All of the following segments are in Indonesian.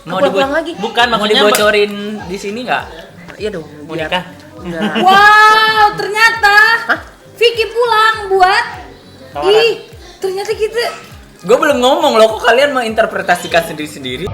Mau pulang lagi. Bukan, Mau maksudnya dibocorin di sini nggak? Iya dong. Mau nikah? Wow, ternyata Vicky pulang buat ternyata kita Gue belum ngomong loh, kok kalian menginterpretasikan sendiri-sendiri?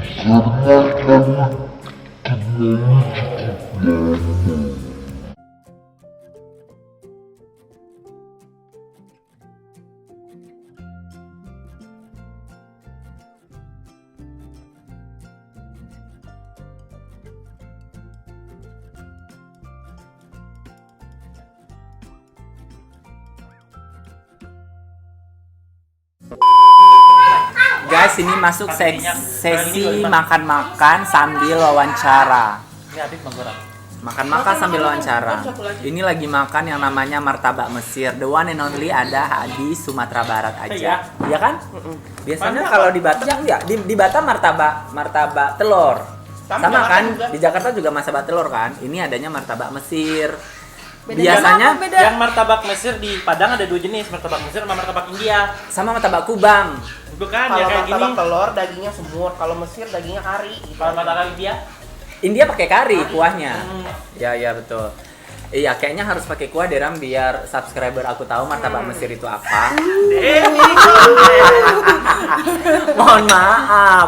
Guys, ini masuk sesi makan-makan sambil wawancara. Ini habis mangkok. Makan-makan sambil wawancara. Ini lagi makan yang namanya martabak Mesir. The one and only ada di Sumatera Barat aja. Iya kan? Biasanya kalau di Batam ya, di Batam martabak telur. Sama kan? Di Jakarta juga martabak telur kan? Ini adanya martabak Mesir. Biasanya Yang martabak Mesir di Padang ada 2 jenis, martabak Mesir sama martabak India. sama martabak Kubang. Bukan, Kalau ya kayak gini. martabak telur dagingnya semut, kalau Mesir dagingnya kari. Gitu. Kalau martabak India, India pakai kari kuahnya. Ya betul. Iya, kayaknya harus pakai kuah deh Ram, biar subscriber aku tahu martabak Mesir itu apa. Mohon maaf,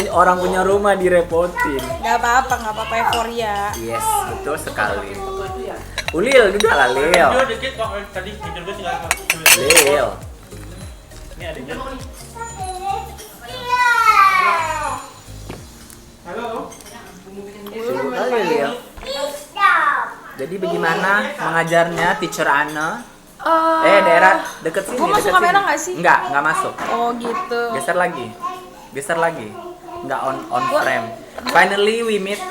orang punya rumah direpotin. nggak apa-apa euforia. Yes, betul sekali. Ulil, udah lah Lil. video dikit kok tadi video gue tinggal Lil. ini adanya. Sibuk kali Lil. Jadi bagaimana mengajarnya teacher Anne? Daerah deket sini. Gua masuk deket kamera sini. nggak sih? Nggak masuk. Oh gitu. Geser lagi. Nggak on frame. Finally we meet.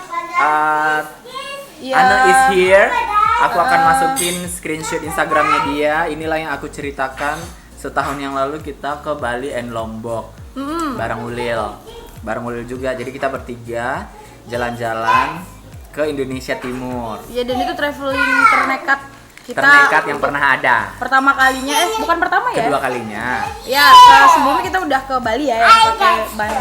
Iya. Anne is here. Aku akan masukin screenshot Instagramnya dia. Inilah yang aku ceritakan setahun yang lalu kita ke Bali and Lombok bareng Ulil juga. Jadi kita bertiga jalan-jalan ke Indonesia Timur. Iya, dan itu traveling ternekat kita. Ternekat yang pernah ada. Pertama kalinya, bukan pertama ya? Kedua kalinya. Ya, sebelumnya kita udah ke Bali ya, yang pakai ban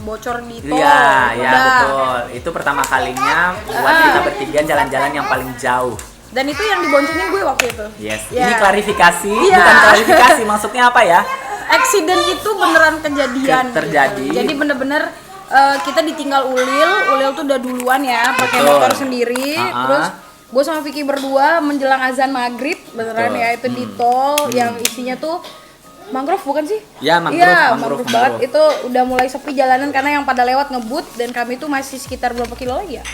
bocor di tol. Iya, Udah. betul. Itu pertama kalinya buat kita bertiga jalan-jalan yang paling jauh. Dan itu yang diboncengin gue waktu itu. Yes. Ya. Ini klarifikasi, Iya. bukan klarifikasi. Maksudnya apa ya? Accident itu beneran kejadian. Terjadi. Gitu. Jadi bener-bener kita ditinggal Ulil tuh udah duluan ya, pakai Betul. motor sendiri. Terus gue sama Vicky berdua menjelang azan maghrib, beneran Betul. ya itu di tol yang isinya tuh mangrove bukan sih? Ya, mangrove, Iya, mangrove. banget. Itu udah mulai sepi jalanan karena yang pada lewat ngebut dan kami tuh masih sekitar berapa kilo lagi ya?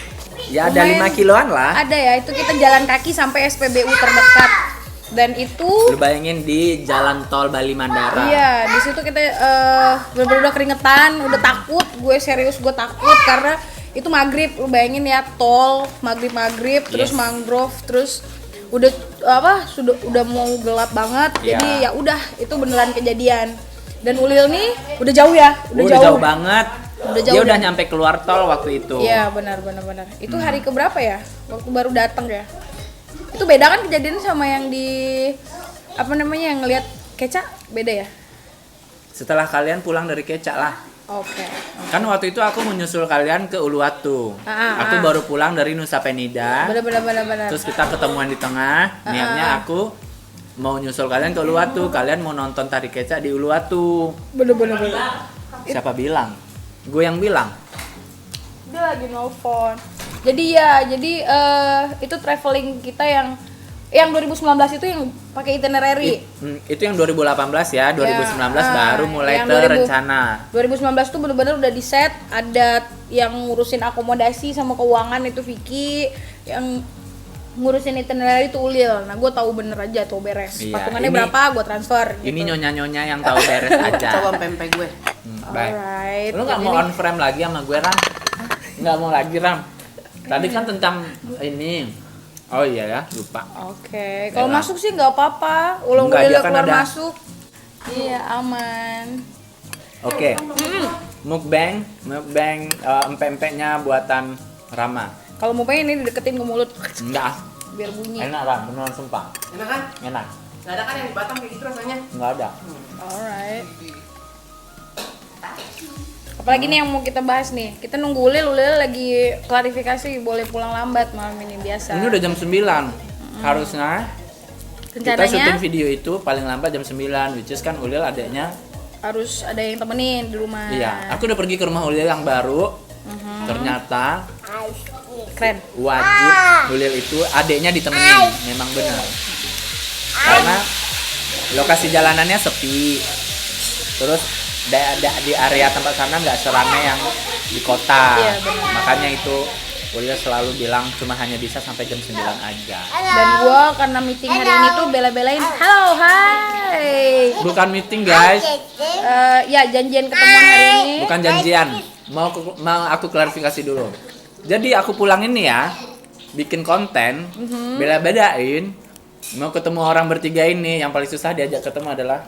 Ya ada Lumayan. 5 kiloan lah. Ada ya, itu kita jalan kaki sampai SPBU terdekat. Dan itu Lu bayangin di jalan tol Bali Mandara. iya, di situ kita bener-bener udah keringetan, udah takut. Gue serius, gue takut karena itu maghrib. Lu bayangin ya, tol maghrib terus Yes. mangrove, terus udah udah mau gelap banget. Iya. Jadi ya udah, itu beneran kejadian. Dan Ulil nih udah jauh ya, Udah jauh banget. Udah jauh Dia udah dan- nyampe keluar tol waktu itu. Iya, benar. Itu hari keberapa ya? Waktu baru datang ya. Itu beda kan kejadiannya sama yang di yang ngelihat Keca? Beda ya? Setelah kalian pulang dari Kecak lah. Oke. Kan waktu itu aku menyusul kalian ke Uluwatu. Aku baru pulang dari Nusa Penida. Benar. Terus kita ketemuan di tengah. Niatnya aku mau nyusul kalian ke Uluwatu. Kalian mau nonton tari Kecak di Uluwatu. Bener. Siapa bilang? Gue yang bilang. Dia lagi nelfon. Jadi itu traveling kita yang 2019 itu yang pakai itinerary. Itu yang 2018 ya. 2019 baru mulai yang terencana. 2019 tuh bener-bener udah di set, ada yang ngurusin akomodasi sama keuangan itu Vicky, yang ngurusin itinerary itu Ulil. Nah, gue tahu bener aja tuh beres. Iya, Patungannya ini- berapa gue transfer gitu. Ini nyonya-nyonya yang tahu beres aja. Coba pempek gue. Baik. Alright. Lu nggak mau on frame lagi sama gue Ram? Nggak mau lagi Ram. Tadi kan tentang ini. Oh iya ya, lupa. Oke, kalau Yalah. masuk sih nggak apa-apa. Enggak, Ulang-ulang dia kan keluar ada. masuk. Iya, aman. Oke. Mukbang empek-empeknya buatan Rama. Kalau mau pengen ini dideketin ke mulut Enggak, biar bunyi. enak Ram, beneran sumpah. Enak kan? Enak. Gak ada kan yang di Batam kayak gitu rasanya? Enggak ada. Alright. Apalagi nih yang mau kita bahas nih. Kita nunggu Ulil lagi klarifikasi boleh pulang lambat malam ini biasa. Ini udah jam 9. Harusnya kita Rencananya syuting video itu paling lambat jam 9, which is kan Ulil adeknya. harus ada yang temenin di rumah. Iya, aku udah pergi ke rumah Ulil yang baru. Ternyata Keren. wajib Ulil itu adeknya ditemenin, memang benar. Karena lokasi jalanannya sepi. Terus di area tempat sana nggak seramai yang di kota. Iya, benar. Makanya itu Ulil selalu bilang cuma hanya bisa sampai jam 9 aja. Dan gua karena meeting hari ini tuh bela-belain, halo, hai. Bukan meeting guys, Ya janjian ketemuan hari ini. bukan janjian. Mau aku klarifikasi dulu. Jadi aku pulang ini ya, bikin konten, bela-bedain. Mau ketemu orang bertiga ini, yang paling susah diajak ketemu adalah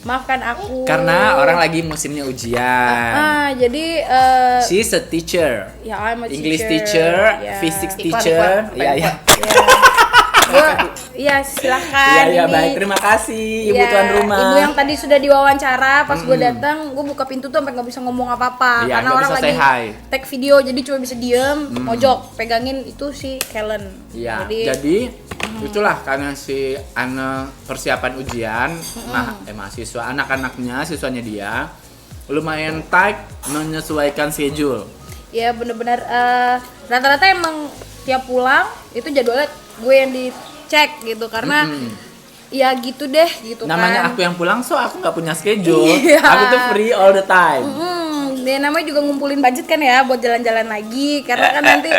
Maafkan aku. karena orang lagi musimnya ujian. Jadi She's a teacher. ya I'm a English teacher, Ya. physics Iklan, teacher. iklan. Iya, iya. Iya silahkan. Iya, iya, ini. baik. Terima kasih Ibu Iya, tuan rumah. Ibu yang tadi sudah diwawancara, pas gue datang, gue buka pintu tuh sampai nggak bisa ngomong apa-apa Iya, karena nggak orang bisa lagi say hi. tag video, jadi cuma bisa diem, mojok, pegangin itu si Kellen. Iya, jadi itulah karena si Ana persiapan ujian, mahasiswa anak-anaknya, siswanya dia lumayan tight menyesuaikan schedule. Ya bener-bener rata-rata emang tiap pulang itu jadwalnya gue yang dicek gitu karena ya gitu deh gitu Namanya kan. aku yang pulang, so aku nggak punya schedule. Iya. Aku tuh free all the time. Dia namanya juga ngumpulin budget kan ya buat jalan-jalan lagi karena kan nanti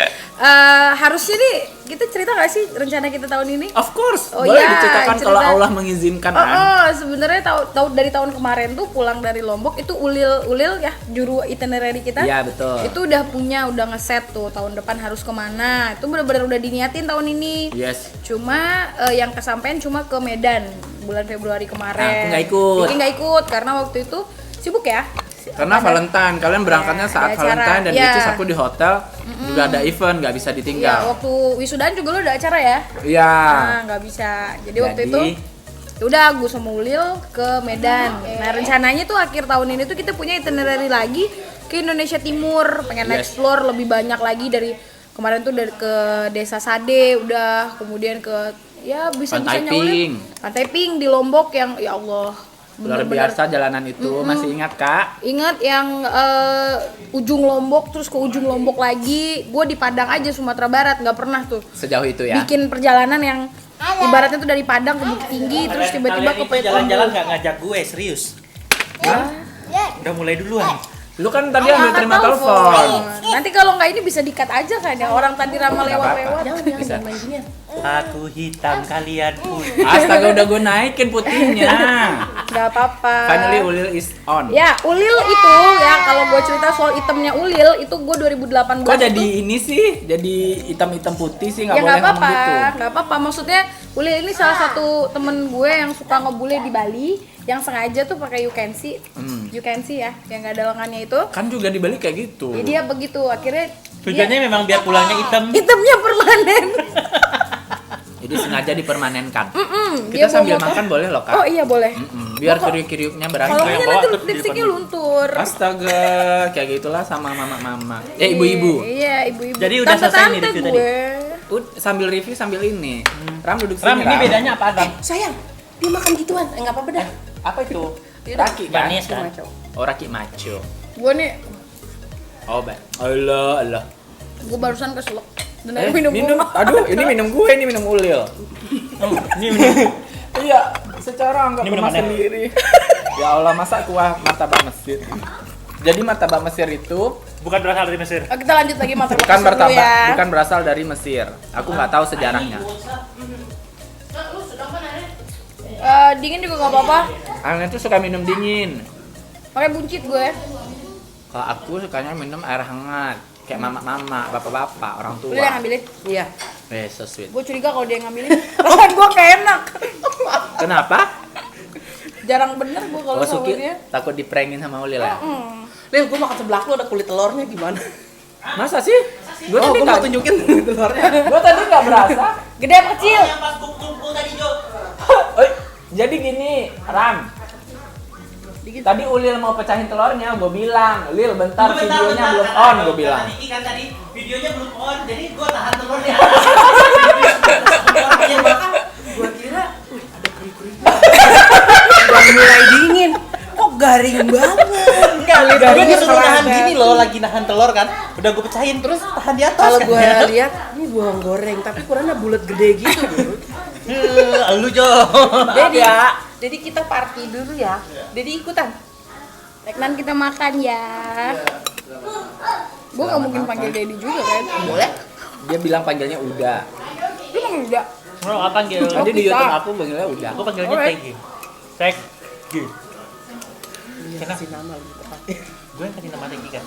harusnya nih kita cerita nggak sih rencana kita tahun ini? Of course, Oh boleh iya, diceritakan kalau cerita. Allah mengizinkan. Sebenarnya dari tahun kemarin tuh pulang dari Lombok itu Ulil ya juru itinerary kita. Iya, betul. Itu udah ngeset tuh tahun depan harus kemana. Itu benar-benar udah diniatin tahun ini. Yes. Cuma yang kesampaian cuma ke Medan bulan Februari kemarin. Aku nggak ikut. Vicky nggak ikut karena waktu itu sibuk ya. Karena Valentine, kalian berangkatnya saat ada acara. Valentine dan Ya. which is aku di hotel juga ada event, nggak bisa Iya, ditinggal. waktu wisudaan juga lu ada acara ya? Iya. Nah, nggak bisa. Jadi waktu itu udah gue sama Ulil ke Medan. Nah, rencananya tuh akhir tahun ini tuh kita punya itinerary lagi ke Indonesia Timur, pengen Yes. explore lebih banyak lagi dari kemarin tuh dari ke Desa Sade, udah kemudian ke ya bisa-bisanya Pantai Ulil. Pink. Pantai Pink di Lombok yang ya Allah Luar bener-bener biasa jalanan itu, masih ingat Kak? ingat yang ujung Lombok terus ke ujung Lombok lagi. Gue di Padang aja Sumatera Barat nggak pernah tuh Sejauh itu ya. bikin perjalanan yang ibaratnya tuh dari Padang ke Bukit Tinggi terus tiba-tiba ke Kalian itu jalan-jalan nggak ngajak gue, serius. Udah mulai duluan. Lu kan tadi ambil terima telepon. Nanti kalau nggak ini bisa dikat aja kan ya orang tadi ramah Nggak apa-apa. lewat-lewat. Bisa. Main ginian. Aku hitam, kalian putih. Astaga, udah gue naikin putihnya. Nggak apa-apa. Finally Ulil is on. Ya Ulil itu ya kalau gue cerita soal itemnya Ulil itu gue 2018. Kok jadi tuh- ini sih? Jadi hitam-hitam putih sih, nggak Ya boleh nggak ngomong apa-apa, gitu. nggak apa-apa. Maksudnya Ulil ini salah satu temen gue yang suka ngebully di Bali, yang sengaja tuh pakai you can see ya, yang nggak ada lengannya itu. Kan juga di Bali kayak gitu. Ya, dia begitu, akhirnya Tujuannya memang biar pulangnya hitam. itemnya permanen. Jadi sengaja dipermanenkan. dia Kita sambil mau motor. makan boleh loh Kak. Oh iya boleh. Biar kriuk-kriuknya Kalau berakhir. enggak bawa nanti terus di lipstiknya depan. luntur. Astaga, kayak gitulah sama mama-mama. Ibu-ibu. Iya, ibu-ibu. Jadi udah selesai nih Tante-tante review tadi? gue. Sambil review sambil ini. Ram duduk sini. Ram, ini bedanya apa Adam? Sayang, dia makan gituan. Nggak apa-apa dah. Apa itu? Raki kan? Manis kan? Oh, raki maco. Gue nih, Oh, baik. Allah. gue barusan keselak. Dan akhirnya Minum. gue. Aduh, ini minum gue, ini minum Ulil. Ini Iya, secara anggap Ini rumah minumannya. sendiri. Ya Allah, masa kuah martabak Mesir. Jadi martabak Mesir itu bukan berasal dari Mesir. Oh, kita lanjut lagi martabak bukan Mesir dulu martabak, ya. bukan berasal dari Mesir. Aku nggak tahu sejarahnya. Dingin juga nggak apa-apa. Aneh tuh suka minum dingin. Pakai buncit gue. Kalau aku sukanya minum air hangat, kayak mama-mama, bapak-bapak, orang tua. Lu yang ngambilin. Iya. So sweet. Gue curiga kalau dia yang ngambilin. Perasaan gue kayak enak. Kenapa? Jarang bener gue kalau Oh, sama Suki dia. takut diprengin sama Ulil ya? Lil, gue makan sebelah lu ada kulit telurnya gimana? Masa sih? Gue Oh, tadi gue mau nggak tunjukin kulit telurnya. Gue tadi nggak berasa. Gede apa kecil? Yang pas kumpul tadi Jo. Jadi gini, Ram. Dikit. Tadi Ulil mau pecahin telurnya, gue bilang, Lil bentar videonya belum on, gue bilang. Tadi kan tadi videonya belum on, jadi gue tahan telurnya. Gua kira, ada kuri-kuri. Udah mulai dingin. Kok garing banget? Gue disuruh nahan gini loh, lagi nahan telur kan. Udah gue pecahin terus tahan di atas. Kalau kan. gua lihat, ini bawang goreng, tapi ukurannya bulat gede gitu. Bro. Lu Jo. Jadi kita party dulu ya. Jadi ikutan. Teknan kita makan ya. Gue gak mungkin panggil Dedi juga kan. Boleh? Dia bilang panggilnya udah. Lu panggil udah. Mau apa panggil? Tadi di kita. YouTube aku panggilnya udah. Aku panggilnya Alright. Tegi. Iya, kasih nama lebih tepatnya. Gue yang kasih nama Tegi kan.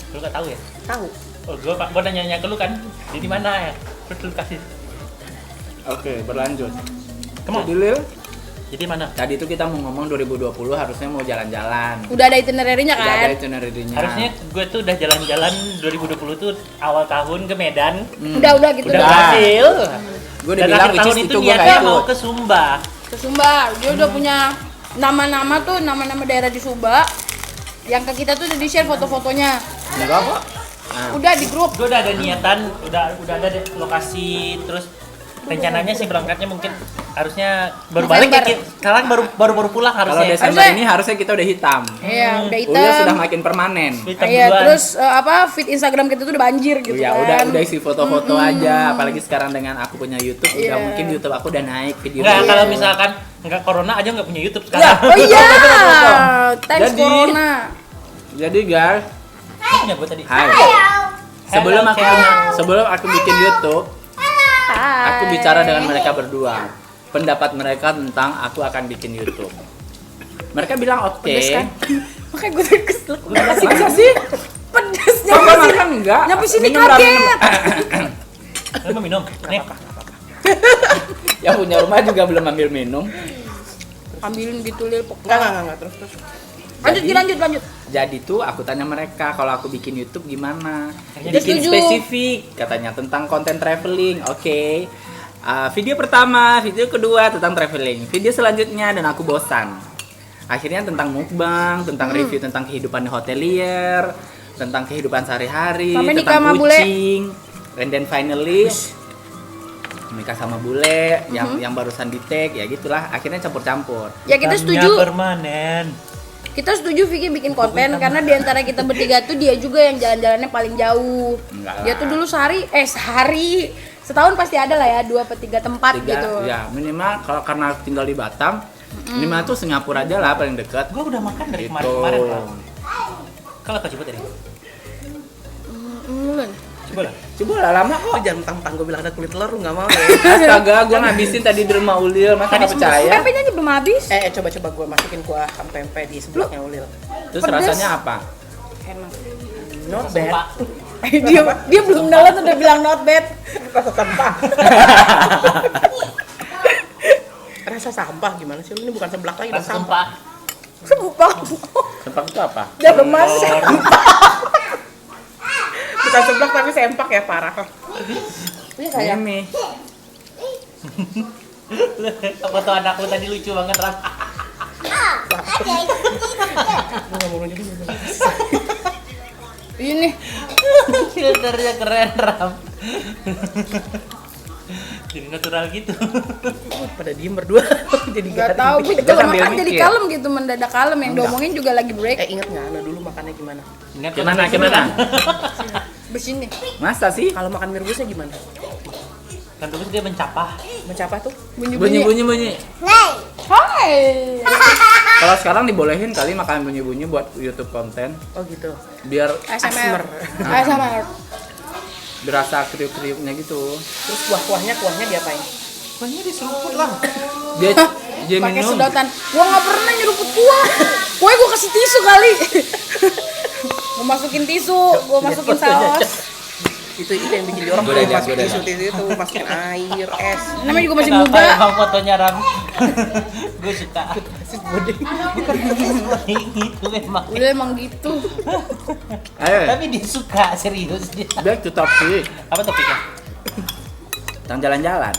Lu gak tahu ya? Tahu. Oh, gue nanya ke lu kan, di mana ya? Terus lu kasih. Oke, berlanjut. Come on. Jadi Lil, Jadi mana? tadi itu kita mau ngomong 2020 harusnya mau jalan-jalan. Udah ada itinerary-nya Udah ada kan? itinerary-nya. Harusnya gue tuh udah jalan-jalan 2020 tuh awal tahun ke Medan. Udah gitu. Udah Udah. berhasil. Gue udah Dan bilang akhir which tahun is itu itu gue niatnya gak mau ikut. ke Sumba. Ke Sumba. Dia udah punya nama-nama daerah di Sumba. Yang ke kita tuh udah di-share foto-fotonya. Enggak kok. Nah, Udah di grup. Gue udah ada niatan, udah ada lokasi, terus rencananya sih berangkatnya mungkin harusnya baru balik ya. November. Sekarang baru pulang kalau harusnya. Desember Harusnya- ini harusnya kita udah hitam. Iya, udah hitam. Udah sudah makin permanen. Hitam Iya, duluan. terus feed Instagram kita tuh udah banjir gitu Ya kan. udah isi foto-foto aja. Apalagi sekarang dengan aku punya YouTube, udah Iya. mungkin YouTube aku udah naik video. Enggak, kalau misalkan enggak corona aja enggak punya YouTube Ya, sekarang. Oh iya. Thanks Jadi- Corona. Jadi guys, Lu punya gue tadi. hai. Sebelum aku bikin YouTube, aku bicara dengan mereka berdua. Pendapat mereka tentang aku akan bikin YouTube. Mereka bilang oke. Pedes kan? Makanya gue kesel. Masa sih? Pedes Kok nyampe sini. makan enggak? Nyampe sini Minum lah, kaget. minum. Lu mau minum? Nih. Yang punya rumah juga belum ambil minum. Ambilin gitu Lil. Enggak, terus. Lanjut. Jadi tuh aku tanya mereka kalau aku bikin YouTube gimana? Dia Bikin setuju. spesifik katanya tentang konten traveling. Oke. Video pertama, video kedua tentang traveling. Video selanjutnya dan aku bosan. Akhirnya tentang mukbang, tentang review tentang kehidupan hotelier, tentang kehidupan sehari-hari, Sampai nikah tentang sama bule. kucing. And then finally nikah sama bule yang barusan di tag ya gitulah. Akhirnya campur-campur. Ya kita Hitamnya setuju. permanen. Kita setuju Vicky bikin konten karena di antara kita bertiga tuh dia juga yang jalan-jalannya paling jauh. Enggak lah. Dia tuh dulu sehari setahun pasti ada lah ya 2 atau 3 tempat gitu. Ya minimal kalau karena tinggal di Batam, minimal tuh Singapura aja lah paling dekat. Gue udah makan dari Gitu. kemarin. Kalau apa coba tadi? Coba lah. Coba lah lama kok. Oh, jangan mentang-mentang gue bilang ada kulit telur, lu nggak mau ya? Astaga, gua ngabisin tadi di rumah Ulil, masa nggak percaya? Pempeknya aja belum habis. Coba gue masukin kuah pempek di sebelahnya Ulil. Terus pedes. rasanya apa? Enak. Not bad. Pak. dia belum download udah bilang not bad. Rasa sampah. Rasa sampah gimana sih? Ini bukan seblak lagi, udah Rasa sampah. sumpah. Sumpah. Sempak itu apa? Udah lemas. Bukan seblak tapi sempak ya, parah. Ini saya. Ini. Foto anakku tadi lucu banget, Ram. Gue nggak mau nunjuk dulu. Ini Filternya keren, Ram. Jadi natural gitu. Pada diem berdua. Jadi nggak garing. tahu gue Gua kalau sambil makan jadi mikir. kalem gitu mendadak kalem yang diomongin juga lagi break. Ingat nggak Ana dulu makannya gimana? Ingat Gimana? Bersini. Masa sih? Kalau makan mie rebusnya gimana? Kan terus dia mencapah. Mencapa tuh? Bunyi-bunyi. Hai. Kalau sekarang dibolehin kali makan bunyi-bunyi buat YouTube konten, Oh gitu. biar ASMR. Asmer. ASMR. berasa kriuk-kriuknya gitu. Terus kuahnya diapain? Kuahnya diseruput lah. Dia Pakai minum. sedotan. Gua nggak pernah nyeruput kuah. Kuahnya gua kasih tisu kali. Gua masukin tisu, gua masukin saus. Itu yang bikin jorok Gua tuh, udah masukin lihat. tisu itu, masukin air, es. Namanya juga masih Kenapa muda. emang fotonya, Ram? Gue suka. Sis bodeng. Gitu memang. Udah emang gitu. Ayo, Tapi dia suka, serius dia. back to topic. Apa topiknya? Tentang jalan-jalan.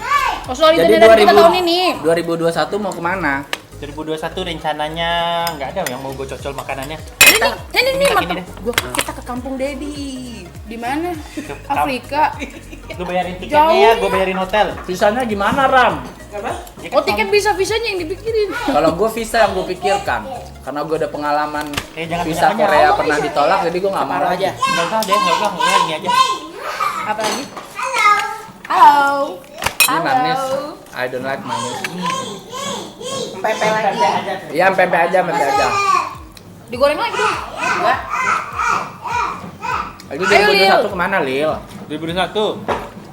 Oh soal Jadi itinerary kita tahun ini. 2021 mau kemana? 2021 rencananya nggak ada yang mau gue cocol makanannya. Ini mantap. Kita ke kampung Dedi. Di mana? Afrika. Lu bayarin tiketnya ya, gue bayarin hotel. Visanya gimana, Ram? Oh, tiket visanya yang dipikirin. Kalau gue visa yang gue pikirkan, karena gue ada pengalaman Jangan visa banyak-banyak. Korea pernah ditolak, jadi gue nggak mau Separuh aja. aja. Nggak usah deh, nggak usah ini aja. Apa lagi? Halo. Ini manis. I don't like manis. Pepe lagi. Iya, pempek aja. Digoreng lagi dong. Enggak. Lagi Ayo, 2021 kemana, Lil? 2021.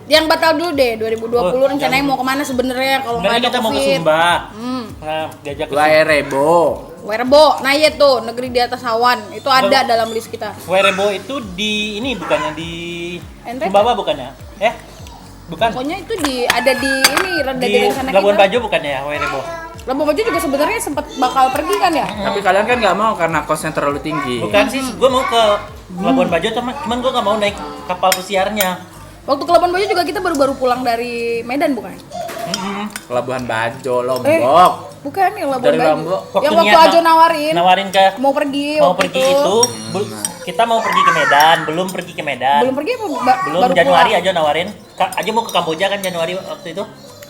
Yang batal dulu deh 2020 rencananya mau kemana sebenarnya kalau nggak Sebenarnya ada kita mau ke Covid. Sumba. Hmm. Nah, diajak ke Wairebo. Werebo, nah iya tuh negeri di atas awan itu ada dalam list kita. Werebo itu di ini bukannya di NTT? Sumbawa bukannya? Bukan. Pokoknya itu ada di ini rada Di di rencana Labuan kita. Bajo bukannya ya Werebo? Labuan Bajo juga sebenarnya sempat bakal pergi kan ya? Tapi kalian kan nggak mau karena kosnya terlalu tinggi. Bukan sih, gue mau ke Labuan Bajo cuman gue nggak mau naik kapal pesiarnya. Waktu ke Labuan Bajo juga kita baru-baru pulang dari Medan bukan? Pelabuhan Bajo, Lombok. Bukan yang Labuan Dari Bajo. Lombok. Yang waktu niat Ajo nawarin ke mau pergi mau waktu pergi itu kita mau pergi ke Medan, belum pergi ke Medan. belum pergi apa Belum, baru Januari pulang? aja nawarin. Aja mau ke Kamboja kan Januari waktu itu.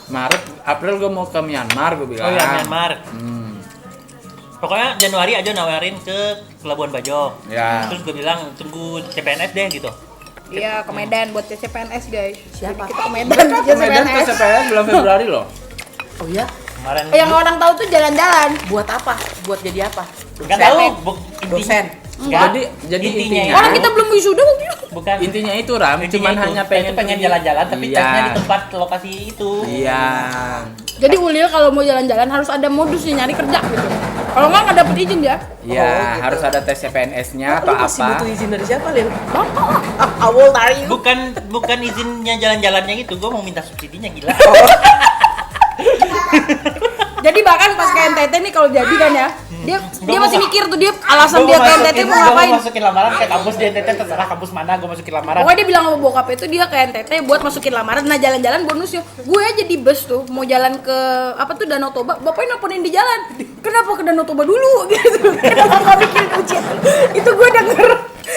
Maret, April gue mau ke Myanmar, gue bilang. Oh iya, Myanmar. Hmm. Pokoknya Januari aja nawarin ke Labuan Bajo. Ya. Terus gue bilang tunggu CPNS deh gitu. Iya ke Medan buat CPNS guys. Siapa? Jadi kita ke Medan Ke Medan ke CPNS bulan Februari loh. Oh iya. Kemarin Yang orang tahu tuh jalan-jalan. Buat apa? Buat jadi apa? nggak tahu Dosen. Enggak. Jadi Intinya intinya. Orang kita belum wisuda waktu itu. bukan Intinya itu Ram, Intinya cuman itu. hanya Kita pengen jalan-jalan tapi Iya. tesnya di tempat lokasi itu. Iya. Jadi Ulil kalau mau jalan-jalan harus ada modus nih nyari kerja gitu. Kalau nggak dapet izin ya. Iya, Oh, gitu. harus ada tes CPNS-nya atau Lu masih apa. butuh izin dari siapa, Lil? Bapak lah. I will tell you. Bukan izinnya jalan-jalannya gitu, gue mau minta subsidinya gila. Jadi bahkan pas ke NTT nih kalau jadi kan ya, dia masih mikir tuh dia alasan Gua dia ke NTT mau ngapain. Gue masukin lamaran ke kampus di NTT, terserah kampus mana gue masukin lamaran. Pokoknya dia bilang sama bokapnya itu dia ke NTT buat masukin lamaran. Nah jalan-jalan bonusnya, gue aja di bus tuh mau jalan ke apa tuh Danau Toba, bapaknya nelponin di jalan. Kenapa ke Danau Toba dulu gitu? Kenapa nggak mikirin ujian? Itu gue denger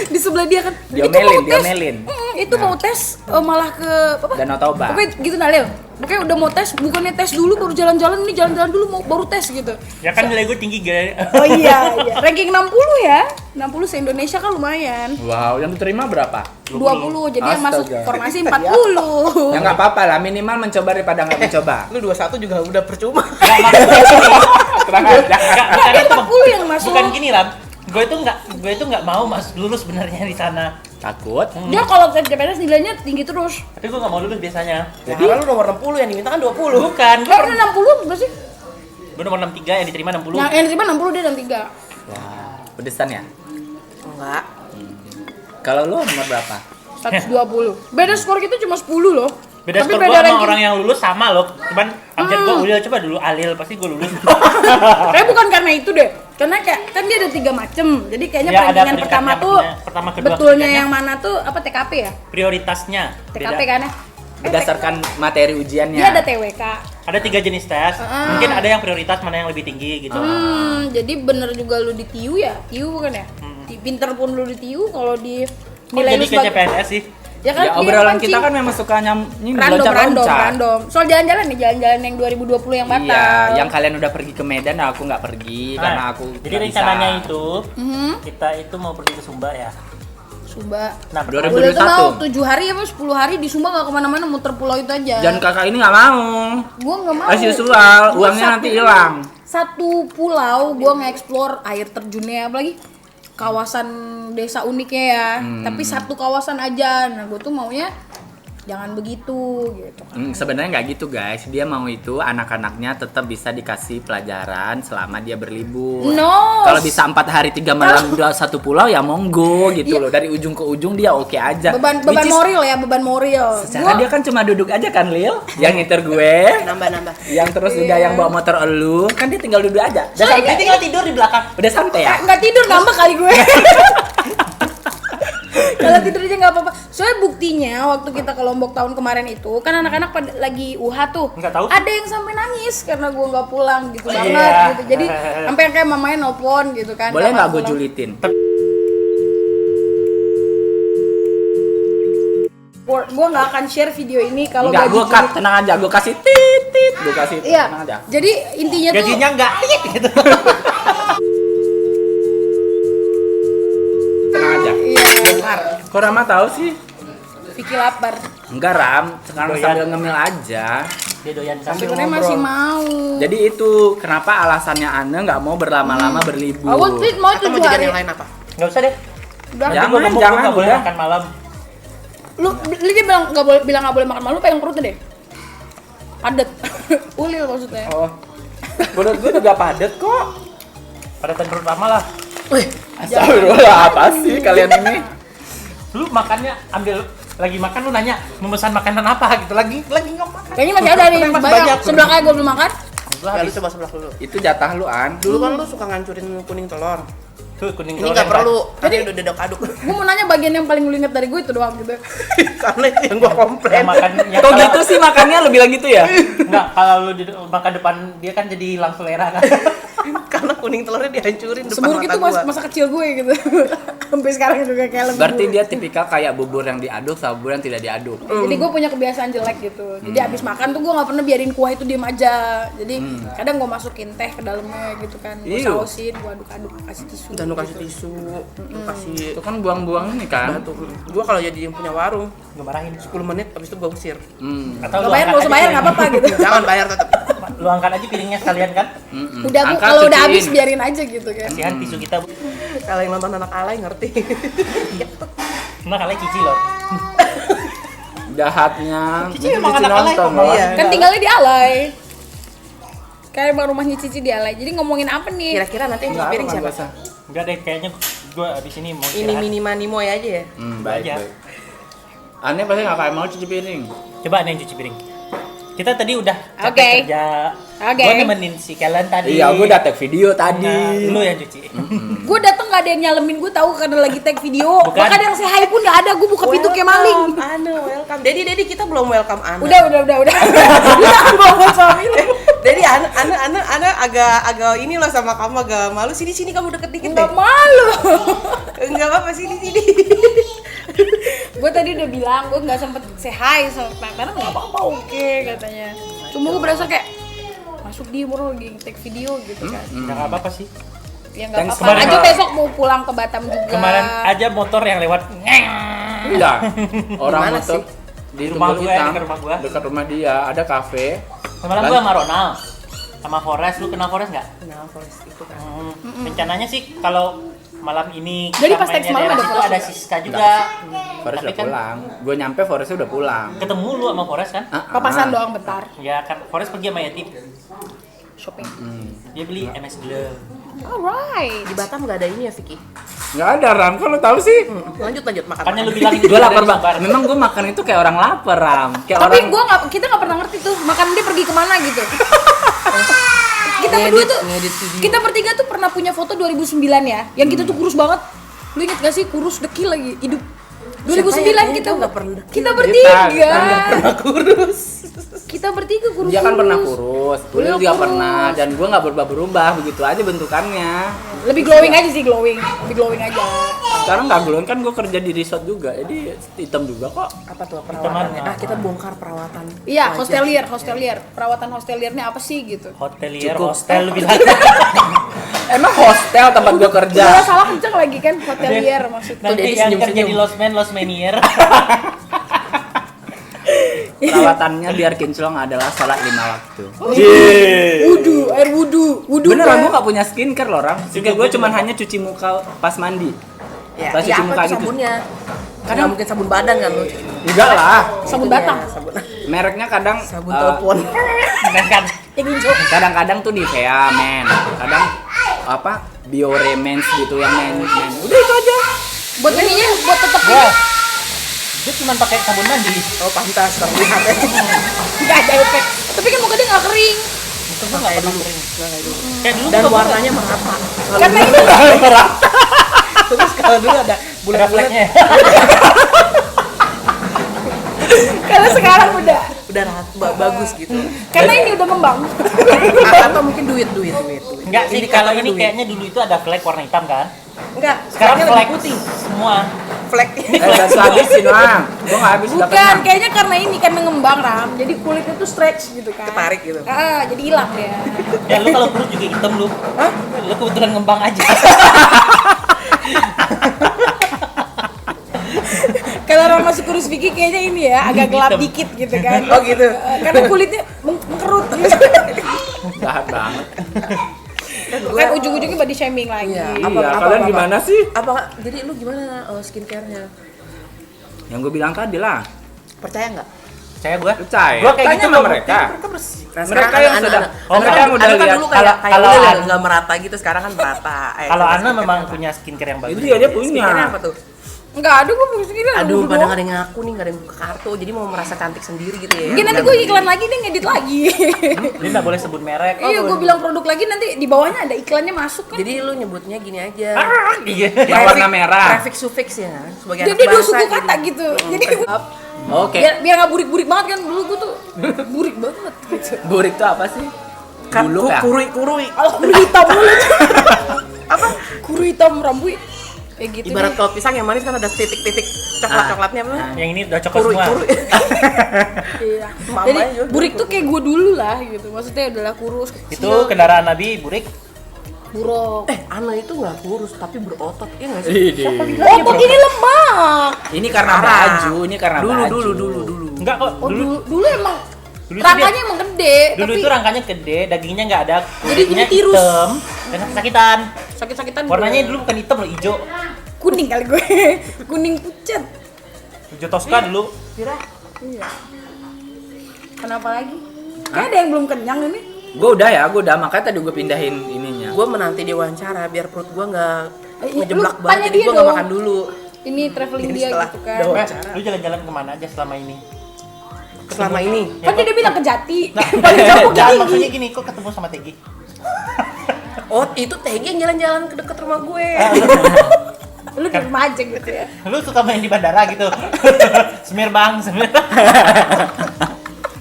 di sebelah dia kan. Diomelin. Itu mau tes malah ke apa? Danau Toba. Pokoknya gitu Nalil. Pokoknya udah mau tes, bukannya tes dulu baru jalan-jalan, nih jalan-jalan dulu mau baru tes gitu. Ya kan nilai gue tinggi gak? Oh iya. Ranking 60 ya. 60 se-Indonesia kan lumayan. Wow, yang diterima berapa? 20, jadi yang masuk Astaga. formasi 40. Ya nggak apa-apa lah, minimal mencoba daripada nggak mencoba. Lu 21 juga udah percuma. Gak maksudnya Terang aja. Dia 40 yang masuk. Bukan gini Ram, gue itu nggak mau lulus sebenarnya di sana. Takut. Dia kalau tes CPNS nilainya tinggi terus. Tapi gue nggak mau lulus biasanya. Jadi lu nomor 60 yang diminta kan 20. Bukan, Lo udah 60 berapa sih? gue nomor 63 yang diterima 60. Yang diterima 60 dia 63. Wah, pedesan ya? Enggak. Kalau lu nomor berapa? 120. Beda skor kita cuma 10 loh. Beda Tapi skor gue sama ranking. orang yang lulus sama loh. Cuman abjad gue Ulil, coba dulu Alil pasti gue lulus. Kayak bukan karena itu deh. Karena kayak kan dia ada 3 macem. Jadi kayaknya Ya, ada perankingan pertama peringkatnya, tuh pertama, kedua, betulnya ketiganya. yang mana tuh apa TKP ya? Prioritasnya TKP beda. kan ya? Berdasarkan materi ujiannya. Dia ada TWK. Ada 3 jenis tes. Mungkin ada yang prioritas, mana yang lebih tinggi gitu. Jadi bener juga lu di TIU ya? TIU bukan ya? Pinter pun lu di TIU kalau di Kok nilai jadi lu ke sebagai CPNS sih? ya kan Ya dia obrolan mancing. kita kan memang suka random. Soal jalan-jalan nih, jalan-jalan yang 2020 yang batal. Iya, yang kalian udah pergi ke Medan, aku nggak pergi karena aku jadi nggak rencananya bisa. itu Mhm. kita itu mau pergi ke Sumba ya. Sumba. Nah, 2021. Udah tuh mau 7 hari apa 10 hari di Sumba nggak kemana-mana, muter pulau itu aja. Dan kakak ini nggak mau. Gua nggak mau. As usual, Gua uangnya satu- nanti hilang. Satu pulau gua nge-explore air terjunnya, apalagi kawasan desa uniknya ya. Tapi satu kawasan aja. Nah, gua tuh maunya jangan begitu gitu. Sebenarnya nggak gitu guys, dia mau itu anak-anaknya tetap bisa dikasih pelajaran selama dia berlibur. No. Kalau bisa 4 hari 3 malam udah satu pulau ya monggo gitu loh, dari ujung ke ujung dia oke aja. beban Which is- moral ya, beban moral. Secara dia kan cuma duduk aja kan Lil, yang nyetir gue, Nambah-nambah. yang terus juga yang bawa motor elu, kan dia tinggal duduk aja. Udah dia santai, tinggal tidur di belakang. udah santai ya. nggak tidur nambah kali gue. Kalau tidur aja nggak apa-apa. Soalnya buktinya waktu kita ke Lombok tahun kemarin itu kan anak-anak pada lagi UHA tuh. Nggak tahu. Ada yang sampai nangis karena gue nggak pulang gitu Oh, banget iya. gitu. Jadi sampai kayak mamanya nelpon gitu kan. Boleh nggak gue pulang. julitin? Gue nggak akan share video ini kalau Enggak, gaji gue cut, tenang aja, gue kasih titit, gue kasih Iya. tenang aja. Jadi intinya tuh Gajinya enggak gitu. Tenang aja. iya, Kok Rama tahu sih? Vicky lapar. Enggak Ram, sekarang Doyan. sambil ngemil aja. Dia doyan sambil Sebenarnya masih mau. Jadi itu kenapa alasannya Ane nggak mau berlama-lama berlibur? Awal tweet mau Atau mau 7 jajan hari. yang lain apa? Enggak usah deh. Udah. Nanti Jangan, gua gemuk, jangan, gua nggak boleh udah. makan malam. Lu dia bilang nggak boleh makan malu, pegang perutnya deh. Padet. Ulil maksudnya. Oh, menurut gue juga padet kok. Pada perut lama lah. Wih, Astagfirullah, apa sih kalian ini? Lu makannya ambil lagi makan lu nanya memesan makanan apa gitu lagi nggak makan. Kayaknya masih ada nih, Masih banyak. banyak. Sebelah kayak gue belum makan. Gua ya lu habis coba sebelah dulu. Itu jatah lu An. Dulu kan lu suka ngancurin kuning telur. tuh kuning Ini telur nggak yang perlu, Jadi- tadi udah dedok-aduk. Gue mau nanya bagian yang paling lu inget dari gue itu doang gitu. Karena itu yang gua yang komplain. makan yang Kok kalau- gitu sih makannya lu bilang gitu ya? Enggak, kalau lu makan depan dia kan jadi hilang selera kan. Karena kuning telurnya dihancurin depan Seburuk mata itu gua. masa kecil gue gitu. Sampai sekarang juga kayak lebih Berarti buruk. dia tipikal kayak bubur yang diaduk sama bubur yang tidak diaduk. Jadi gue punya kebiasaan jelek gitu. Jadi abis makan tuh gue nggak pernah biarin kuah itu diem aja. Jadi kadang gue masukin teh ke dalamnya gitu kan. Gue Iu. sausin, gue aduk-aduk, kasih tisu. Dan lu kasih tisu, lu kasih Itu kan buang-buang ini kan. batu. Gua kalau jadi yang punya warung, Gue marahin. 10 menit habis itu gua usir. Atau Gak bayar, angkat gak usah aja bayar, piring. nggak apa-apa gitu. Jangan bayar tetap. Lu angkat aja piringnya sekalian kan. Udah bu, Angkat, kalau udah cuciin. habis biarin aja gitu kan. Kasihan tisu kita. Kalau yang nonton anak alay ngerti. Nah, kalian cici loh. Jahatnya. Cici Itu memang Cici anak alay nonton kok, malah. Iya. Kan tinggalnya di Alay. Kayak bang rumahnya Cici di Alay. Jadi ngomongin apa nih? Kira-kira nanti yang Enggak cuci piring apa-apa, siapa? nggak usah. Enggak deh, kayaknya gua abis ini mau Ini istirahat. mini manimoy aja ya. Baik, Aja. baik. Aneh pasti nggak kayak mau cuci piring. Coba nih yang cuci piring. Kita tadi udah capek Oke. kerja. Oke. Gua nemenin si kalian tadi. Iya, gue udah tag video Nah, tadi. lu yang cuci. Gue dateng gak ada yang nyalemin gue tahu karena lagi tag video. Bukan. Bahkan yang say hi pun gak ada. Gue buka pintu kayak maling. Anu, welcome. Dedi kita belum welcome Ana. Udah. Jangan bawa suami lu. Dedi Ana agak ini loh sama kamu, agak malu. Sini kamu deket dikit Nggak deh. malu. Enggak apa-apa sini. Gue tadi udah bilang gue nggak sempet say hi sama karena nggak apa-apa oke katanya. Cuma gue berasa kayak masuk di umur lagi tag video gitu kan. Enggak apa-apa sih. Ya nggak Thanks apa-apa. kemarin. Aja besok mau pulang ke Batam juga. Kemarin aja motor yang lewat ngeng. Iya. Orang Gimana motor sih? di Rumah Tunggul gue, Hitam, dekat rumah gue. dekat rumah dia ada kafe. Kemarin gua sama Ronald sama Forest, lu kenal Forest nggak? Nah, Forest itu kan. Rencananya sih kalau malam ini Jadi kita pas teks mainnya malam daerah ada situ Forest ada juga? Siska juga. Forest Tapi udah kan pulang. Gue nyampe Forest udah pulang. ketemu lu sama Forest kan? Papasan doang bentar. Ya kan Forest pergi sama Yatip. Shopping. Dia beli MS Glove. Alright. Di Batam nggak ada ini ya, Vicky. Nggak ada Ram, kok lo tahu sih? Lanjut makan. Makanya lu bilang ini Gue juga lapar dari banget. Sumbar. Memang gue makan itu kayak orang lapar Ram. Kayak Tapi orang. kita nggak pernah ngerti tuh makan dia pergi kemana gitu. Kita berdua tuh, ngedit video. kita bertiga tuh pernah punya foto 2009 ya, yang kita tuh kurus banget. Lu inget gak sih kurus dekil lagi hidup? 2009 Siapa ya? kita Gua nggak pernah dekil. kita bertiga. Pernah kurus. Kita bertiga kurus. Dia kan pernah kurus, Ulil juga kurus. pernah, dan gue nggak berubah-berubah, begitu aja bentukannya. Lebih glowing aja sih, lebih glowing aja. Sekarang nggak glowing kan gue kerja di resort juga, jadi hitam juga kok. Apa tuh perawatannya? Teman. Kita bongkar perawatan. Iya, wajah. hostelier. Perawatan hosteliernya apa sih gitu? Hotelier, Cukup. hostel lu bilang. Emang hostel tempat gue kerja. Kalau salah kenceng lagi kan hotelier maksudnya. Nanti Dedi yang senyum-senyum. kerja di Losmenier. Perawatannya biar kinclong adalah sholat 5 waktu. Wudu, air wudu. Beneran kan? gue gak punya skincare loh Ram. Skincare gue cuman hanya cuci muka pas mandi. Ya, Pas ya cuci apa muka tuh gitu. sabunnya? Kadang mungkin sabun badan kan lu. Enggak lah. Sabun Itunya, batang. Sabun, Mereknya kadang sabun eh, telepon. Nah kan. Yang hijau. kadang-kadang tuh Nivea men. Kadang apa Bioremens gitu yang men. Udah itu aja. Buat ininya, buat tetep Wah. Dia cuma pakai sabun mandi. Oh pantas terlihat ya. nggak ada efek. Tapi kan muka dia nggak kering. Itu gua nggak pernah kering. Kayak dulu Dan gua- warnanya merata. Karena ini Terus kalau dulu ada Ada bulat-bulat flagnya. Karena sekarang udah udah bagus gitu. karena ini udah ngembang. Atau mungkin duit. Enggak sih, kalau katanya ini duit. kayaknya dulu itu ada flag warna hitam kan? Enggak, Sekarang flagnya flag lebih putih. semua. Flag. Bakso habisin Wang. Gua nggak habis Bukan, dapetnya. kayaknya karena ini kan ngembang Ram. Jadi kulitnya tuh stretch gitu kan. Ketarik gitu. Jadi hilang ya. Ya lu kalau kurus juga hitam lu. Hah? Lu kebetulan ngembang aja. Kalau orang masih kurus Vicky kayaknya ini ya agak gelap Hitam. dikit gitu kan. Oh gitu. Karena kulitnya mengkerut gitu. Jahat banget. Kan ujung-ujungnya body shaming lagi. Iya. Iya, Apa- kalian gimana sih? Apa jadi lu gimana skincare-nya? Yang gue bilang tadi lah. Percaya nggak? Saya gua. Percaya. Gua kayak Tanya gitu sama loh. mereka. Mereka bersih. Mereka yang sudah- mereka yang udah lihat. dulu kayak Kalau udah Ana- nggak merata gitu, sekarang kan merata. Kalau Ana memang punya skincare yang bagus. Itu dia punya. Skincare apa tuh? Enggak, aduh gue bagus gini. Aduh, pada nggak ada yang ngaku nih, nggak ada yang buka kartu, jadi mau merasa cantik sendiri gitu ya. Mungkin nanti gue iklan lagi dia ngedit lagi. Dia nggak boleh sebut merek. Iya, gue bilang produk lagi nanti di bawahnya ada iklannya masuk kan. Jadi lu nyebutnya gini aja. Iya. Yang warna merah. Prefix suffix ya, sebagai Jadi anak dua bangsa suku gitu. kata gitu. Jadi Oke. biar nggak burik-burik banget kan dulu gue tuh burik banget gitu. Burik itu apa sih? Kan Buluk ya? kurui. Kalau kuru hitam mulu. Apa? Kuru hitam rambut. Kayak gitu. Ibarat deh. kalau pisang yang manis kan ada titik-titik coklat-coklatnya apa? Yang ini udah coklat semua. Kurui. Iya. Mama Jadi juga burik tuh kayak gue dulu lah gitu. Maksudnya adalah kurus kecil. Itu kendaraan Nabi burik. buruk. Ana itu nggak kurus tapi berotot, ya nggak sih? Ini. Otot ini lemak. Ini karena Sekarang. baju, ini karena Dulu, baju. dulu. Enggak kok. Oh Dulu dulu emang Dulu itu rangkanya dia- emang gede. dulu tapi itu rangkanya gede, dagingnya nggak ada, Jadi kulitnya tirus. hitam dan sakit-sakitan. sakit-sakitan. Warnanya gue. dulu bukan hitam loh, hijau. kuning kali gue. Kuning pucat. Hijau Tosca dulu. Kira Iya. Kenapa lagi? Kayak ada yang belum kenyang ini. Gue udah, makanya tadi gue pindahin ininya. gue menanti diwawancara biar perut gue nggak Lu ngejeblak tanya banget, jadi dia gue nggak dong. makan dulu. Ini traveling Jadi dia setelah gitu kan. doang. Lu jalan-jalan kemana aja selama ini? Selama ini Kan dia udah bilang ke Jati. Nah, Paling jauh ke jangan Tinggi. maksudnya gini, kok ketemu sama Tegi? oh itu Tegi yang jalan-jalan ke dekat rumah gue. Lu di rumah aja gitu ya. Lu suka main di bandara gitu? semir.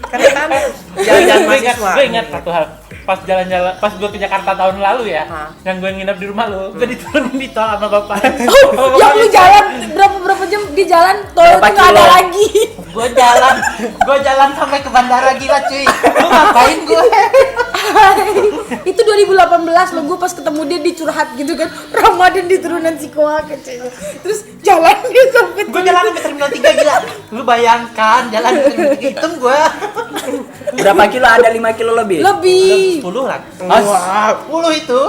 Karena kan jalan-jalan mahasiswa. Gue ingat satu hal. Pas jalan-jalan, pas gue ke Jakarta tahun lalu ya, Hah? yang gue nginep di rumah lu, gue diturunin di tol sama bapak. Oh, yang lu jalan berapa jam di jalan tol itu Berapa nggak ada kilo? lagi. Gue jalan sampai ke bandara, gila cuy. Lu ngapain gue? Itu 2018 lo gue pas ketemu dia di curhat gitu kan. Ramadan di turunan Sikoa kecil. Terus jalan dia sampai Gue jalan sampai Terminal 3, gila. Lu bayangkan jalan ke Terminal 3 hitam gue. Berapa kilo? Ada 5 kilo lebih? lebih. 10 lah. Wah, 10 itu.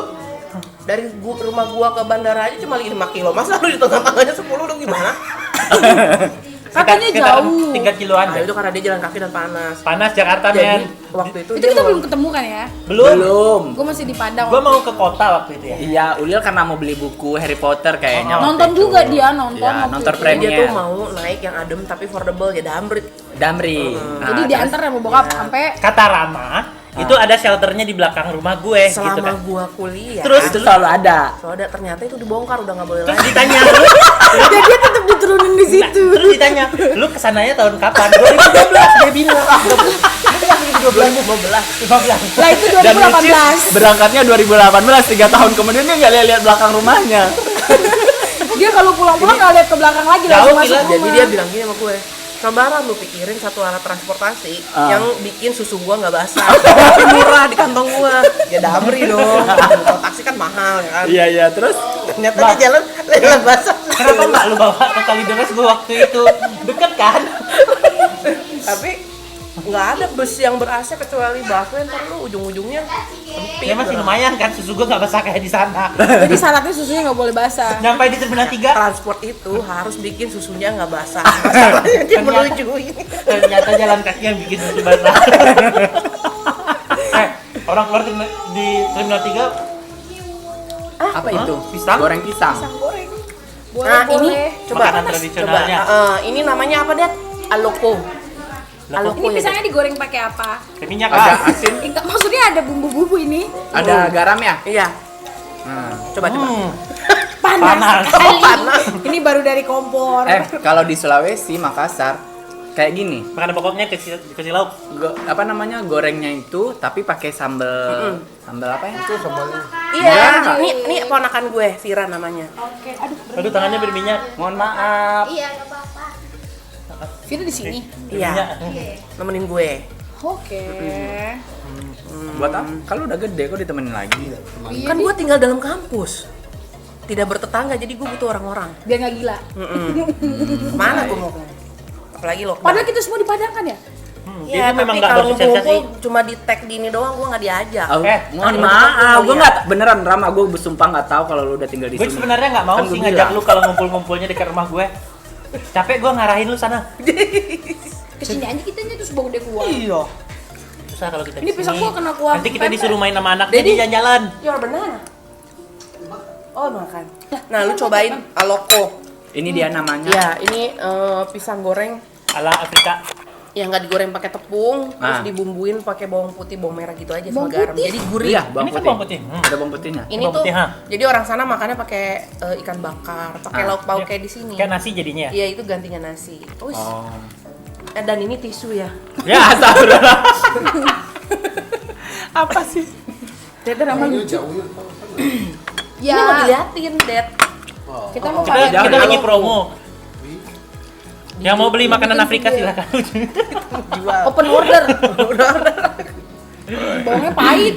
dari rumah gua ke bandara aja cuma 5 kilo. Masa lu di tengah-tengahnya 10 lu gimana? Katanya jauh. 3 kiloan Nah, deh. itu karena dia jalan kaki dan panas. Panas Jakarta, Jadi men. waktu itu Itu dia kita mau- belum ketemu kan ya? Belum. Gue masih di Padang. Gue mau ke kota waktu itu ya. Iya, Ulil karena mau beli buku Harry Potter kayaknya. waktu Nonton itu. juga dia nonton. Iya, waktu nonton itu. premiere. dia tuh mau naik yang adem tapi affordable ya Damrit. Damri. Jadi Nah, diantar sama bokap Iya. sampai Kata Rama, itu ada shelternya di belakang rumah gue gitu Selama kan. gua kuliah. Terus itu selalu ada. soalnya ternyata itu dibongkar udah nggak boleh Terus lagi. ditanya, dia tetap diturunin di situ. terus ditanya, lu kesananya tahun kapan? 2012 dia bilang. 2015. 15. Lah itu Dan Ricis 2018. berangkatnya 2018, 3 tahun kemudian dia nggak lihat belakang rumahnya. Dia kalau pulang-pulang nggak lihat ke belakang lagi Jauh, langsung masuk gila. rumah. Jadi dia bilang gini sama gue, coba lah lu pikirin satu alat transportasi yang bikin susu gua nggak basah, tapi murah di kantong gua. Ya Damri dong. Kalau taksi kan mahal ya kan. Iya, iya, terus Ternyata dia jalan basah. Kenapa nggak lu bawa ke Kalideres gue waktu itu? Deket kan? Tapi nggak ada bus yang ber-AC kecuali busway, ntar lu ujung-ujungnya sempit. Ya masih lumayan kan, susu gue nggak basah kayak di sana. Jadi syaratnya susunya nggak boleh basah. Nyampe di Terminal 3, Transport itu harus bikin susunya nggak basah. Masalahnya dia menuju ini. ternyata jalan kaki yang bikin susu basah. Orang keluar di Terminal 3, apa itu? Pisang? Goreng pisang. Pisang goreng. Boleh, Nah ini boleh. coba, Makanan tradisionalnya. ini namanya apa Det? Aloko. Aloko Ini ya, pisangnya digoreng pakai apa? Kayak minyak Ada kan? asin, Enggak, maksudnya ada bumbu-bumbu ini. ada garam ya? Iya. Hmm. Coba. Hmm. panas. Oh, panas. Ini baru dari kompor. Kalau di Sulawesi, Makassar kayak gini. Makanan pokoknya dikasih lauk. Apa namanya? Gorengnya itu tapi pakai sambal sambal apa ya? Itu sambalnya. Iya, ini ponakan gue, Vira namanya. Oke, aduh. Aduh, tangannya berminyak. Mohon maaf. Iya, enggak apa-apa. Vira di sini. Iya, nemenin gue. Oke. Buat apa? Kalau udah gede kok ditemenin lagi. Iya, Kan gue tinggal dalam kampus. Tidak bertetangga, jadi gue butuh orang-orang. biar nggak gila. Mana gue mau? Apalagi lo. Padahal kita semua di Padang kan ya? Ya, Itu memang tapi nggak kalau bersosialisasi. ngumpul cuma di tag di ini doang, gue nggak diajak. Mohon di maaf, tempat gue gua nggak beneran Rama, gue bersumpah nggak tahu kalau lu udah tinggal di Gue sini. sebenarnya nggak mau Kan sih gua ngajak bilang. lu kalau ngumpul-ngumpulnya dekat rumah gue. Capek gue ngarahin lu sana. Kesini aja kita terus bawa dia keluar. Iya. Susah kalau kita Ini di pisang sini. gua kena kuah Nanti kita pempek. disuruh main sama anaknya Dedi. di jalan-jalan. Ya benar. Oh makan. Nah lu cobain aloko. Ini dia namanya. Ya ini pisang goreng Ala Afrika. yang nggak digoreng pakai tepung, terus Ah. dibumbuin pakai bawang putih, bawang merah gitu aja Bawang sama garam. putih? Jadi gurih. Iya, bawang Ini kan putih. bawang putih. Ada bawang putihnya. Ini Bawang tuh, putih, ha? jadi orang sana makannya pakai ikan bakar, pakai lauk pauk kayak di sini. Kayak nasi jadinya. Iya itu gantinya nasi. Wih. Oh. Dan ini tisu ya. Ya, astagfirullah. Apa sih? Dede sama lucu. Ini mau diliatin, Dad. Kita mau Kita, pakai kita lagi promo. Yang mau beli makanan Afrika silakan. open order. Bawangnya pahit.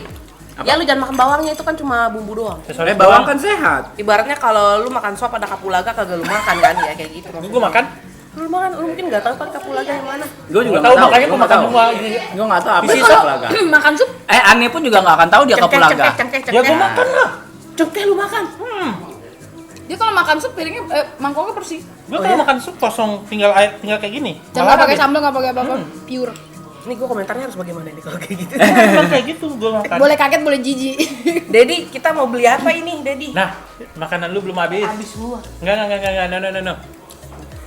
Ya lu jangan makan bawangnya, itu kan cuma bumbu doang. Bawang kan sehat. Ibaratnya kalau lu makan sop ada kapulaga kagak lu makan kan ya kayak gitu. Gue makan. Lu makan, lu mungkin nggak tahu kan kapulaga yang mana. Gue juga Tahu nggak tahu. makanya gue makan semua. Gue nggak tahu apa Tapi itu kalau- kapulaga. Makan sup Aneh pun juga nggak akan tahu dia kapulaga. Cengkeh. Ya gue makan lah. Cengkeh lu makan. dia kalau makan sup piringnya mangkoknya bersih. Gue kalau makan sup kosong tinggal air tinggal kayak gini. Jangan nggak pakai sambal, nggak pakai apa-apa, pure. Ini gua komentarnya harus bagaimana nih kalau kayak gitu. Bukan kayak gitu gue makan. Boleh kaget, boleh jijik. Dedi, kita mau beli apa ini, Dedi? Nah, makanan lu belum habis. Habis semua. Enggak, no.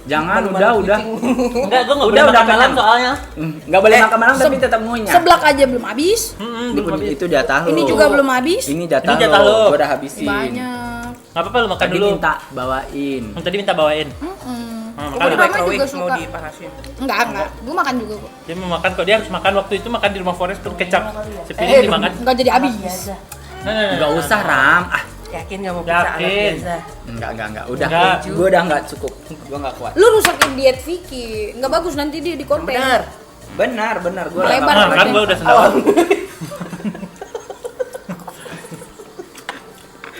Jangan, Malu-malu udah. Enggak, gue enggak boleh Udah makan malam kenyang. soalnya. Nggak boleh makan malam tapi se- tetap ngunyah. Seblak aja belum habis. Belum habis. Itu jatah lo. Ini juga belum habis. Ini jatah Ini jatah lo. lo. Gue udah habisin. Banyak. Enggak apa-apa lu makan Tadi dulu. minta bawain. Tadi minta bawain. Gua Makan. di Mama microwave juga mau suka. dipanasin. Enggak. Gue makan juga kok. Dia mau makan kok, dia harus makan waktu itu makan di rumah Forest tuh kecap sepiring dimakan. Enggak jadi habis. Nah. Nggak usah Ram. Yakin nggak mau pizza anak Yakin. biasa? Enggak. Udah. Enggak. Gue udah nggak cukup. Gue nggak kuat. Lu rusakin diet Vicky. Enggak bagus nanti dia di konten. Bener. Benar. Gue Lebar. Nah, kan gue udah sendawa.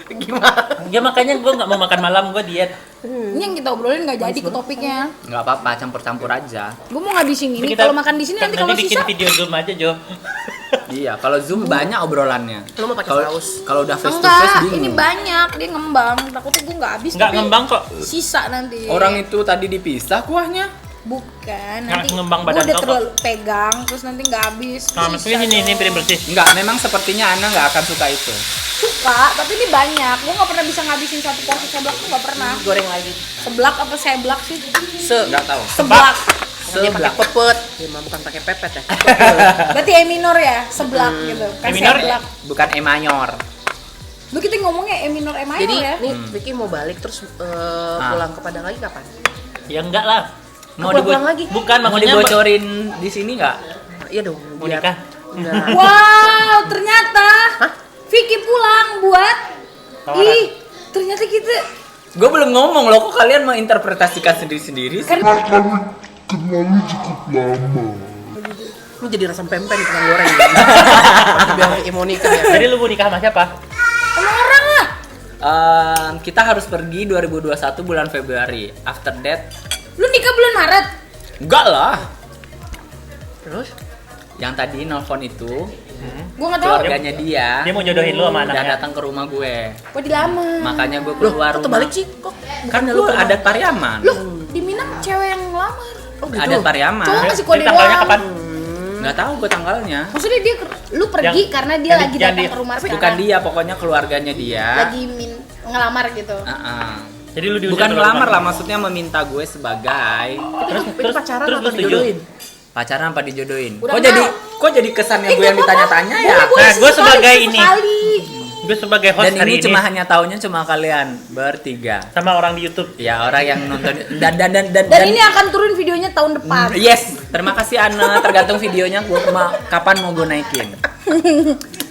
Gimana? Ya makanya gue nggak mau makan malam, gue diet. Ini yang kita obrolin nggak jadi ke topiknya. nggak apa-apa. Campur-campur aja. Gue mau ngabisin ini. Kita- Kalau makan di sini nanti kalau bikin sisa. video Zoom aja, Jo. Iya. Kalau Zoom banyak obrolannya. Lu mau pakai Kalau saus? kalau udah face to Enggak, face ini bingung. banyak, dia ngembang. Takutnya gue nggak habis. Nggak tapi ngembang kok. Sisa nanti. Orang itu tadi dipisah kuahnya. Bukan, Nggak nanti ngembang gue badan udah kau, terlalu pegang, terus nanti nggak habis. Nah, maksudnya ini piring bersih. Enggak, memang sepertinya Ana nggak akan suka itu. Suka, tapi ini banyak. Gue nggak pernah bisa ngabisin satu porsi seblak tuh nggak pernah. Goreng lagi. Seblak apa seblak sih? Nggak tahu. Seblak. Dia pakai Seblak. pepet. Ya mah bukan pakai pepet ya. Berarti E minor ya, seblak gitu. Kan E minor, seblak. Bukan E mayor. Lu kita ngomongnya E minor E mayor Jadi ya. nih Vicky mau balik terus pulang ke Padang lagi kapan? Ya enggak lah. Mau Pulang lagi. Bukan mau maksudnya dibocorin di sini nggak? Iya dong. mau nikah. Enggak. Wow, ternyata Vicky pulang buat Tawaran. ternyata kita Gue belum ngomong loh, kok kalian menginterpretasikan sendiri-sendiri sih? Kenali cukup lama. Ini jadi rasa pempek nih pisang goreng. Biar Vicky mau nikah ya. Jadi lu mau nikah sama siapa? sama orang lah. Kita harus pergi 2021 bulan Februari. After that, Lu nikah bulan Maret. enggak lah. Terus? Yang tadi nelfon itu Gue nggak tahu. keluarganya dia. Dia mau jodohin lu sama Udah anaknya. datang ke rumah gue. Kok dilama? Makanya gue Loh, keluar kok rumah. terbalik sih? Kok Kan bukannya lu ke rumah? ada Pariaman. Lu di Minang cewek yang ngelamar. Oh gitu. Ada Pariaman. Cowok masih kode Jadi tanggalnya doang. kapan? Nggak tahu gue tanggalnya. Maksudnya dia lu pergi Yang- karena dia yang lagi di- datang yang di- ke rumah sekarang. Bukan dia, pokoknya keluarganya dia. Lagi ngelamar gitu. Jadi lu diusir Bukan dulu ngelamar sama- lah, maksudnya meminta gue sebagai Itu pacaran terus atau lu setuju? dijodohin? pacaran apa dijodohin. Udah Kok jadi kenal. kok jadi kesannya gue yang nggak apa-apa. ditanya-tanya ya? Boleh, Nah, gue sesekali, sebagai ini. sesekali. Gue sebagai host Dan hari ini cuma hanya taunya cuma kalian bertiga. sama orang di YouTube. Ya orang yang nonton dan Dan ini akan turun videonya tahun depan. yes, terima kasih Ana. Tergantung videonya kapan mau gue naikin.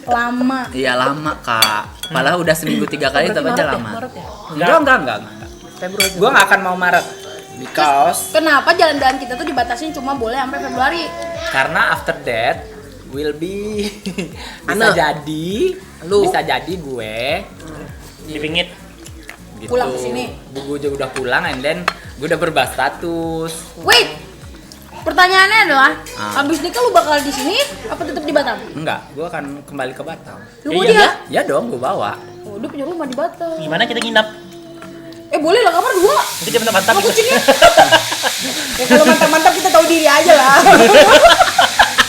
Lama. Iya lama kak. Padahal udah seminggu 3 kali tetap aja lama. Maret ya? Enggak. Februari. Gue nggak akan mau Maret. Because Kenapa jalan-jalan kita tuh dibatasin cuma boleh sampai Februari? karena after that will be Ana. Lu. bisa jadi gue Dipingit. gitu. Pulang ke sini. Gue juga udah pulang and then gue udah berubah status. Wait. Pertanyaannya adalah, Ah. abis nikah lu bakal di sini apa tetap di Batam? Enggak, gue akan kembali ke Batam. Lu mau Iya. dia? Ya dong, gue bawa. Oh, dia punya rumah di Batam. Gimana kita nginap? Boleh lah, kamar 2. Nanti dia mantap Sama gitu. kucingnya. Ya kalau mantap-mantap kita tahu diri aja lah.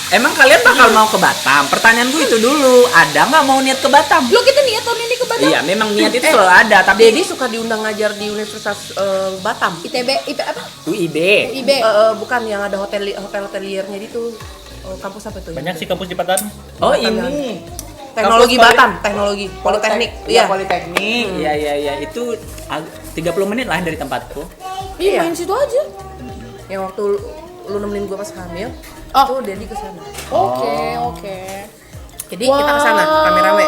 Emang kalian bakal mau ke Batam? Pertanyaan gue itu dulu, ada nggak mau niat ke Batam? Lu kita niat tahun ini ke Batam. Iya, memang niat itu selalu ada, tapi Dedi suka diundang ngajar di Universitas Batam. ITB, IP apa? UIB. UIB. Bukan yang ada hoteliernya itu. Kampus apa itu? Banyak sih kampus di Batam. Oh ini. Teknologi Kampus Batam, teknologi Politeknik. Iya, Politeknik. Iya, itu 30 menit lah dari tempatku. Iya, Iya. main situ aja. Yang waktu lu nemenin gua pas hamil, Oh. tuh Dedi kesana. Oke. Jadi kita kesana rame-rame.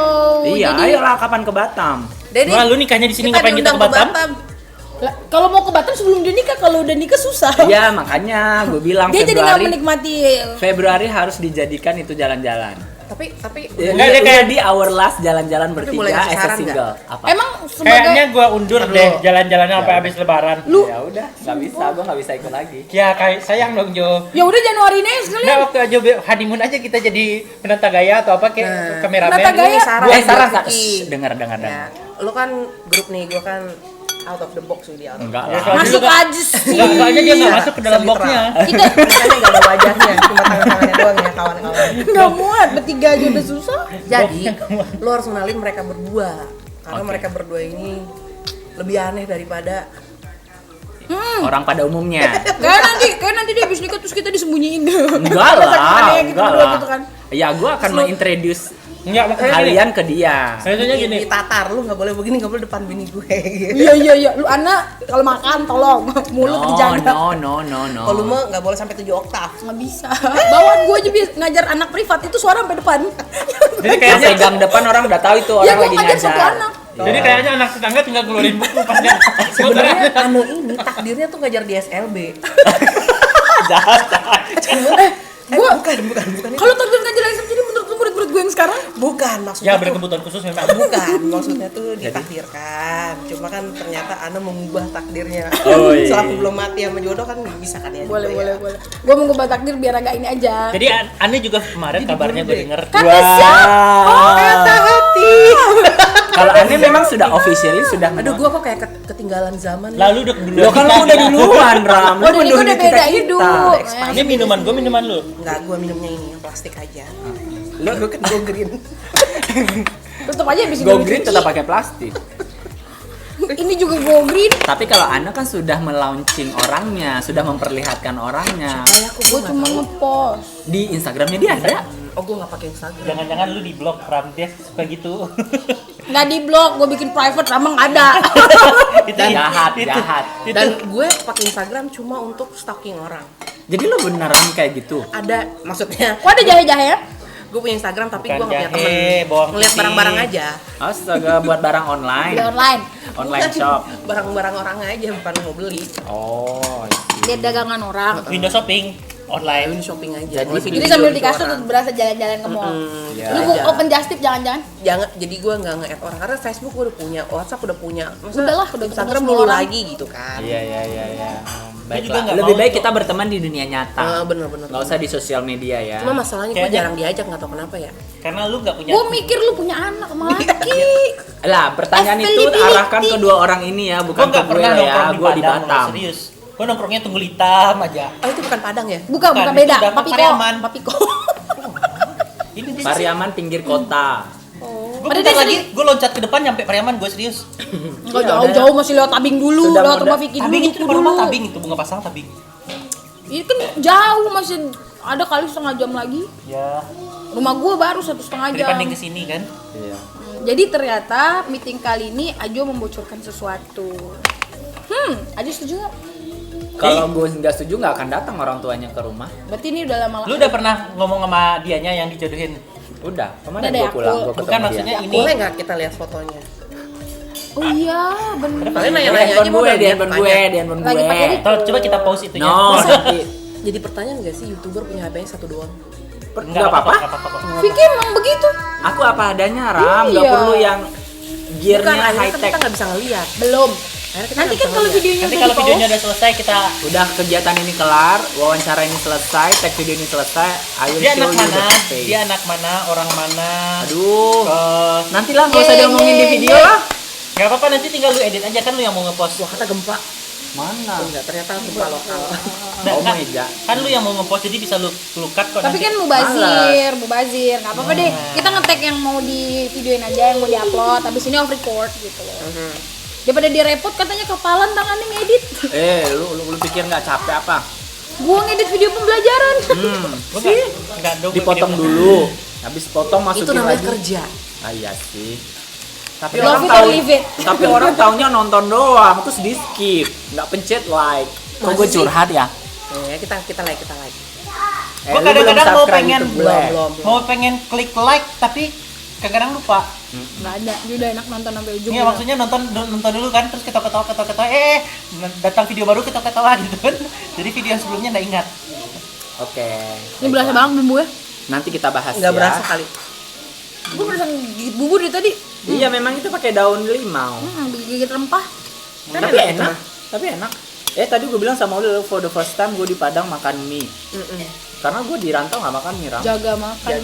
Iya, jadi- ayolah kapan ke Batam? Dedi, Wah, lu nikahnya di sini kita ngapain kita diundang ke Batam? Lah, kalau mau ke Batam sebelum dia nikah, kalau udah nikah susah. Iya, makanya gue bilang Dia jadi nggak Februari. menikmati. Februari harus dijadikan itu jalan-jalan. Tapi Ya, Enggak, dia kayak di our last jalan-jalan boleh bertiga kasih as a saran single. Apa? Emang Kayaknya sebagai gua undur deh jalan-jalannya sampai habis lebaran. lu Ya udah, nggak bisa, gue nggak bisa ikut lagi. Ya kayak sayang dong Jo. ya udah Januari ini Nah sekalian. waktu aja honeymoon aja kita jadi penata gaya atau apa kayak kameramen. penata gaya. ini saran. Saran, buat Kak. Kiki. Dengar. Ya, lu kan grup nih, gua kan out of the box dia. Enggak Ya, lah. soalnya Masuk juga- aja sih. Enggak, soalnya dia nggak Iya, masuk ke dalam selitra. boxnya. Kita Makanya nggak ada wajahnya, cuma tangan-tangannya doang ya kawan-kawan. nggak muat bertiga aja udah susah. Jadi, lu harus kenalin mereka berdua. Karena Oke. mereka berdua ini lebih aneh daripada Orang pada umumnya. Kayak nanti dia habis nikah terus kita disembunyiin. Enggak lah, Saking anehnya gitu enggak berdua lah. gitu kan. Ya, gue akan mengintroduce Enggak, makanya gini. kalian ke dia. Maksudnya gini. ditatar, lu nggak boleh begini, nggak boleh depan bini gue. Iya. Lu anak kalau makan tolong mulut dijaga. No. Kalau lu mah nggak boleh sampai 7 oktav. Nggak bisa. Bawaan gue aja ngajar anak privat itu suara sampai depan. Jadi Yang kayaknya pegang depan orang udah tahu itu Ya orang gue lagi ngajar satu ngajar. anak. jadi kayaknya anak tetangga tinggal ngeluarin buku pas dia. Sebenarnya Anu ini takdirnya tuh ngajar di SLB. Jahat. Gue bukan itu. kalau takdir ngajar lagi jadi menurut lu murid-murid gue yang sekarang Bukan maksudnya. Ya tuh- berkebutuhan khusus memang. Bukan, maksudnya tuh ditakdirkan. Cuma kan ternyata Ana mengubah takdirnya. Oh, iya. Selama belum mati sama jodoh kan bisa kan ya. boleh juga ya. boleh gue mau ngubah takdir biar agak ini aja. Jadi aneh juga kemarin kabarnya gue denger. Kata siapa? Kata hati. Kalau aneh memang sudah officially sudah. Aduh, gua kok kayak ketinggalan zaman. Lalu udah duluan. Lo kan lu udah duluan, Ram. Oh, dari gue udah beda hidup. Ini minuman lu. Enggak, gua minumnya ini yang plastik aja. Lo Gua kan go green. Tetep aja habis go green tetap pakai plastik. Ini juga go green. Tapi kalau Ana kan sudah melaunching orangnya, sudah memperlihatkan orangnya. Kayak aku Gue cuma ngepost. Di Instagramnya dia ada. Oh, gua enggak pakai Instagram. Jangan-jangan lu di blog Ram dia suka gitu. Nggak di blog, gue bikin private, Ramang ada. Jahat. Dan gue pakai Instagram cuma untuk stalking orang. Jadi lo beneran kayak gitu? Ada maksudnya Kok ada jahe-jahe ya? gue punya Instagram tapi Bukan gue nggak punya jahe, temen bawang ngeliat putih. barang-barang aja. Astaga, buat barang online. Di online. Online shop. Barang-barang orang aja bukan mau beli. Oh, Lihat dagangan orang. Window shopping online. Ini shopping aja. Jadi Ngeliat Jadi video-video sambil lucu di kasur orang. tuh berasa jalan-jalan ke mall. Iya. Lu aja. open just tip jangan-jangan. Jangan, jadi gue nggak nge-add orang karena Facebook gue udah punya, WhatsApp udah punya. Maksudnya Udahlah, udah Instagram ketemu dulu semua orang. lagi gitu kan. Iya. Dia juga Baiklah. nggak Lebih mau baik tuh. kita berteman di dunia nyata. Bener-bener. Nggak usah di sosial media ya. Cuma masalahnya gue Kayaknya- jarang diajak, nggak tahu kenapa ya. Karena lu nggak punya. Gue mikir lu punya anak sama laki. Lah, pertanyaan itu Availability. arahkan ke dua orang ini ya, Gue bukan ke nggak gue pernah ya. nongkrong Gue di Padang, Batam. serius. Gue nongkrongnya Tunggul Hitam aja. Oh itu bukan Padang ya? Bukan Bukan, beda. itu udah Papiko. Pariaman. Papiko. Ini dia. Pariaman pinggir kota. Gue Padahal bentar dia lagi, gue loncat ke depan nyampe Pariaman, gue serius. Enggak jauh-jauh masih lewat tabing dulu, Sudah lewat modal. rumah Vicky Tabing dulu. itu depan rumah tabing itu bunga pasang tabing. Itu kan jauh masih ada kali setengah jam lagi. Ya. Rumah gua baru 1,5 jam. Dibanding ke sini kan. Iya. Jadi ternyata meeting kali ini Ajo membocorkan sesuatu. Ajo setuju nggak? Kalau gue nggak setuju nggak akan datang orang tuanya ke rumah. Berarti ini udah lama. Lu udah pernah ngomong sama dianya yang dijodohin? Udah, kemana Udah deh, gue pulang? aku- Gue ketemu Bukan dia. maksudnya ini. Boleh nggak kita lihat fotonya? Oh iya, bener. Kalian Di nanya-nanya aja handphone mau gue, udah di lihat handphone tanya. gue, di handphone Lagi pakai gue. di- Tuh, coba kita pause itunya. No, nanti. Jadi pertanyaan nggak sih YouTuber punya HP-nya satu doang? Nggak apa-apa. Nggak apa-apa kok. Vicky emang begitu. Aku apa adanya, Ram. Nggak Iya. perlu yang Bukan, gearnya akhirnya high kan tech. kita nggak bisa ngeliat. Belum. Akhirnya kita Nanti nggak kan bisa kalau ngeliat. videonya Nanti udah kalau di-post, videonya udah selesai kita Udah kegiatan ini kelar, wawancara ini selesai, tag video ini selesai. Ayo dia show anak you mana? the face. Dia anak mana? Orang mana? Aduh. Nanti lah nggak Ye, usah diomongin di ye, video ye. lah. Gak apa-apa, nanti tinggal lu edit aja, kan lu yang mau ngepost. Wah, kata gempa. Mana? Enggak, ternyata gempa lokal. Nah, Oh kan, my God. kan lu yang mau ngepost, jadi bisa lu cut kok Tapi nanti. kan mubazir, nggak apa-apa deh. Kita nge-tag yang mau di videoin aja, yang mau diupload. Habis ini off record gitu loh. Daripada dia repot katanya kepalan tangannya ngedit. Lu pikir nggak capek apa? Gua ngedit video pembelajaran. Gua nggak dong, Dipotong video. dulu, habis potong masukin Itu namanya lagi. kerja. Ah, iya sih. Tapi Love orang it or tahu, leave it. tapi orang taunya nonton doang, terus di skip, nggak pencet like. Kok Masa gue sih? curhat ya? Ya, kita like. Gua lu kadang-kadang belum mau subscribe pengen YouTube gue. Belum. Mau pengen klik like tapi kadang-kadang lupa. Nggak ada, dia udah enak nonton sampai ujung. Iya, maksudnya nonton dulu kan, terus ketawa-ketawa, datang video baru ketawa-ketawa gitu kan. Jadi video yang sebelumnya nggak ingat. Oke. Ini berasa banget bumbu ya. Nanti kita bahas Nggak ya. berasa kali. Gua berasa gigit bumbu dari tadi. Iya, memang itu pakai daun limau. Gigit rempah. Tapi enak. Tapi enak. Tadi gue bilang sama Uli, for the first time gue di Padang makan mie. Karena gue di rantau nggak makan mie, Ram. Jaga makan.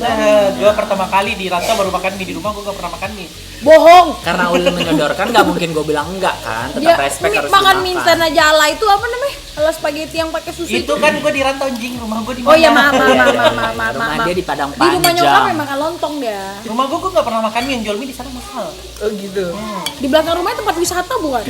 Gua pertama kali di rantau baru makan mie, di rumah gua nggak pernah makan mie. Bohong. Karena Uli menyodorkan, nggak mungkin gue bilang enggak kan. Dia Tetap respect harus makan dimakan. mie instan aja ala itu apa namanya? Ala spaghetti yang pakai susu Itu kan gua di rantau anjing, rumah gua di mana? Oh iya, maaf. Rumah dia di Padang Di rumah Panjang. nyokap yang makan lontong dia. Rumah gua nggak pernah makan mie, yang jual mie di sana mahal. Oh gitu. Di belakang rumahnya tempat wisata bukan?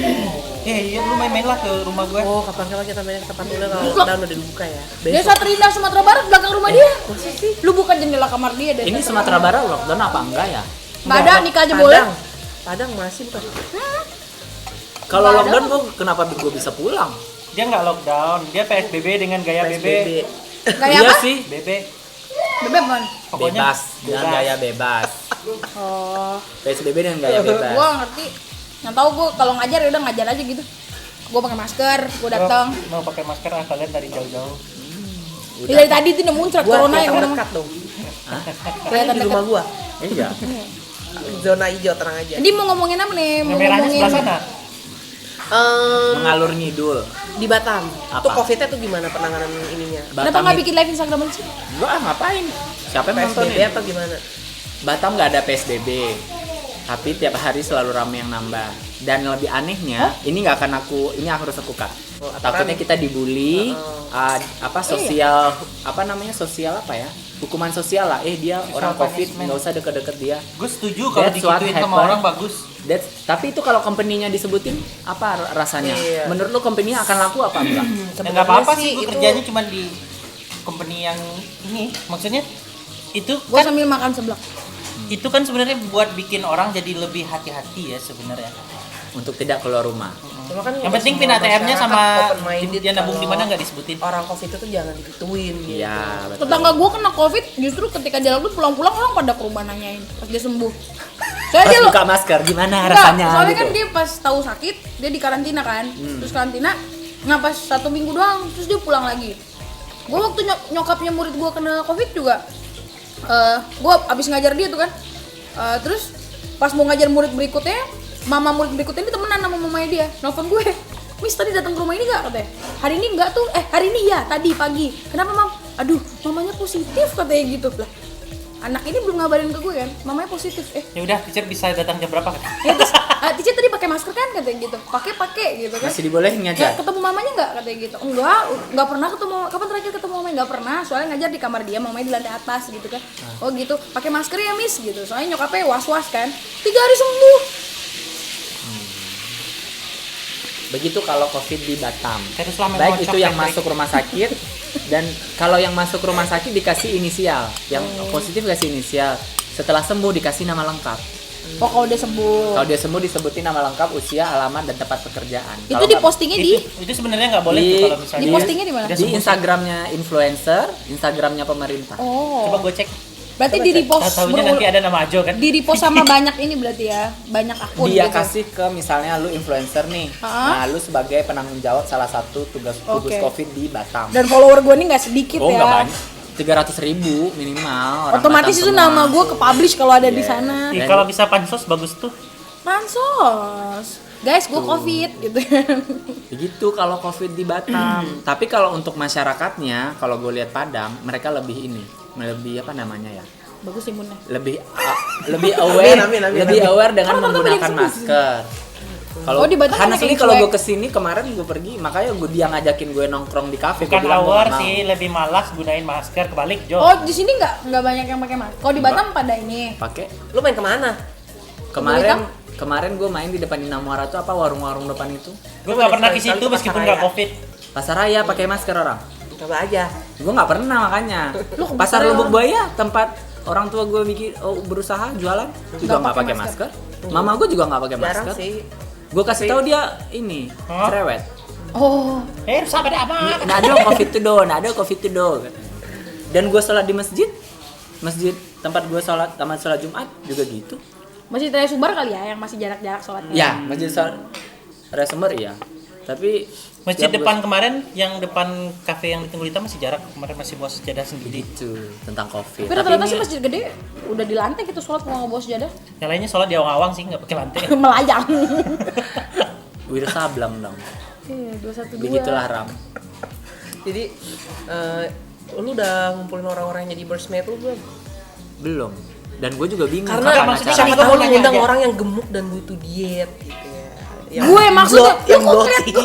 Iya, lu main-main lah ke rumah gua. Oh, kapan-kapan kita main ke tempat dulu kalau lockdown udah dibuka ya. Desa Terindah Sumatera Barat belakang rumah dia. Masa sih? Lu buka jendela kamar dia dari Ini Sumatera Barat lockdown apa enggak ya? Nggak ada, nikah aja boleh. Padang masih bukan. Kalau Nggak ada. lockdown gue kenapa gue bisa pulang? Dia nggak lockdown, dia PSBB dengan gaya BB. Kayak Iya apa? sih. BB. Bebek kan? Pokoknya Bebas dengan gaya bebas. Oh, PSBB dengan gaya bebas. gua ngerti. Yang tahu gua kalau ngajar ya udah ngajar aja gitu. Gua pakai masker, gua datang. Mau pakai masker kalian dari jauh-jauh. Ya, dari tadi tuh udah muncrat Gua corona yang udah dekat dong. kelihatan Di rumah dekat. gua. Iya. Zona hijau tenang aja. Jadi mau ngomongin apa nih? Mau Yang merahnya ngomongin sebelah sana. Mengalur ngidul. Di Batam. Apa? Tuh COVID-nya tuh gimana penanganan ininya? Kenapa nggak bikin live Instagram sih? Enggak, ngapain? Siapa yang PSBB nontonin? atau gimana? Batam nggak ada PSBB. Tapi tiap hari selalu ramai yang nambah. Dan lebih anehnya, ini nggak akan ini harus aku cut. Takutnya kita dibully, sosial, sosial apa ya? Hukuman sosial lah. Dia orang COVID, nggak usah deket-deket dia. Gue setuju kalau That's what digituin sama happened. orang bagus. Tapi itu kalau company-nya disebutin, apa rasanya? Iya. Menurut lo company-nya akan laku apa enggak? Ya nggak apa-apa Sebenarnya sih, gue itu- kerjanya cuma di company yang ini. Maksudnya itu Gua kan sambil makan seblak. itu kan sebenarnya buat bikin orang jadi lebih hati-hati ya sebenarnya. Untuk tidak keluar rumah. Cuma kan Yang nggak penting semua pin ATM-nya masyarakat sama open-minded dia nabung di kalau mana nggak disebutin. Orang COVID itu jangan digituin gitu. Iya, betul. Tetangga gua kena COVID, justru ketika dia lockdown pulang-pulang orang pada ke rumah nanyain pas dia sembuh. Soalnya Pas dia lo buka masker gimana Enggak, rasanya soalnya gitu. kan dia pas tahu sakit, dia di karantina kan. Terus karantina nggak pas 1 minggu doang, terus dia pulang lagi. Gua waktu nyokapnya murid gua kena COVID juga, gua abis ngajar dia tuh kan. Terus pas mau ngajar murid berikutnya, mama murid berikutnya ini temenan sama mamanya dia. Nelfon gue, Miss tadi datang ke rumah ini nggak katanya? Hari ini nggak tuh, hari ini ya tadi pagi. Kenapa mam? Aduh, mamanya positif katanya gitu lah. Anak ini belum ngabarin ke gue kan, mamanya positif. Ya udah, teacher bisa datang jam berapa kan? Ya terus teacher tadi pakai masker kan katanya gitu, pakai gitu kan. Masih dibolehin Ya, ngajar. ketemu mamanya nggak katanya gitu. Enggak pernah ketemu. Kapan terakhir ketemu mamanya? Nggak pernah. Soalnya ngajar di kamar dia, mamanya di lantai atas gitu kan. Oh gitu. Pakai masker ya Miss gitu. Soalnya nyokapnya was-was kan. 3 hari sembuh. Begitu kalau COVID di Batam. Teruslah Baik mengocok itu yang Patrick. masuk rumah sakit dan kalau yang masuk rumah sakit dikasih inisial, yang positif kasih inisial. Setelah sembuh dikasih nama lengkap. Oh, kalau udah sembuh. Kalau dia sembuh disebutin nama lengkap, usia, alamat, dan tempat pekerjaan. Itu Kalau di nggak- postingnya di Itu sebenarnya nggak boleh Di- tuh kalau misalnya. di postingnya di mana? Udah di sembuh. Instagramnya influencer, Instagramnya pemerintah. Oh. Coba gue cek. Berarti di repost Tahunya nanti ada nama Ajo kan. di repost sama banyak ini berarti ya, banyak akun Dia gitu. kasih ke misalnya lu influencer nih. Ah. Nah, lu sebagai penanggung jawab salah satu tugas gugus Oke. Covid di Batam. Dan follower gue ini nggak sedikit Oh, ya. nggak banyak. 300.000 minimal. Orang Otomatis Batam itu semua. nama gue ke publish kalau ada di Yes. sana. Ih, Dan- kalau bisa pansos bagus tuh. Pansos. Guys, gue covid gitu. Begitu kalau Covid di Batam. Tapi kalau untuk masyarakatnya, kalau gue lihat Padang, mereka lebih ini, lebih apa namanya ya? Bagus imunnya. Lebih lebih aware, Amin, amin, lebih amin. aware dengan Kalau Batam menggunakan ada yang sembuh. masker. Kalau Oh, di Batam karena ada sini yang kalau cuek. gue kesini kemarin gue pergi, makanya dia ngajakin gue nongkrong di kafe. Bukan Gue bilang gue aware nggak mau. sih, lebih malas gunain masker kebalik Jo. Oh, di sini nggak banyak yang pakai masker. Kalau di Batam pada ini. Pakai Lu main kemana? kemarin gue main di depan Inamura tuh apa warung-warung depan itu. Gue nggak pernah ke Sekali-sekali situ ke meskipun pasar nggak raya. covid. Pasar Raya pakai masker orang. Coba aja. Gue nggak pernah makanya. Lu ke Pasar Pasar Lubuk Buaya tempat orang tua gue berusaha jualan juga nggak pakai masker. Mama gue juga nggak pakai Jarang masker. sih. Gue kasih tahu dia ini Hah? cerewet. Oh, Sabar deh apa? Nah ada covid tuh do, nah ada covid tuh do. Dan gue sholat di masjid tempat gue sholat tamat sholat Jumat juga gitu. masih Raya Sumber kali ya yang masih jarak-jarak sholatnya. Ya masjid sholat Raya Sumber iya. Tapi Masjid setiap depan kemarin, yang depan kafe yang di Tunggulita masih jarak. Kemarin masih bawa sejadah sendiri. itu tentang covid. Tapi rata-rata ini- sih masjid gede udah di lantai gitu sholat mau ngebawa sejadah. Yang lainnya sholat di awang-awang sih, nggak pakai lantai. Melayang. Wira Sablam dong. 212. Begitulah Ram. Jadi lu udah ngumpulin orang-orang yang jadi bridesmaid lu belum? Belum. Dan gue juga bingung Karena kapan maksudnya acara. siapa Gua tahu mau lu nanya ngundang aja. orang yang gemuk dan butuh diet gitu ya. Yang Gue maksudnya yang lu kok bloating.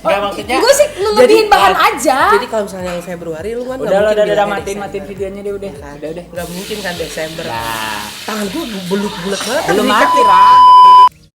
Nggak, maksudnya gue sih ngelebihin bahan aja. Jadi kalau misalnya lu Februari lu kan nggak Udah mungkin bilangnya matiin Desember. videonya deh udah. Kan? Udah. Nggak mungkin kan Desember. Nah, Tangan gua bulat banget. belum Diikat. mati Ram.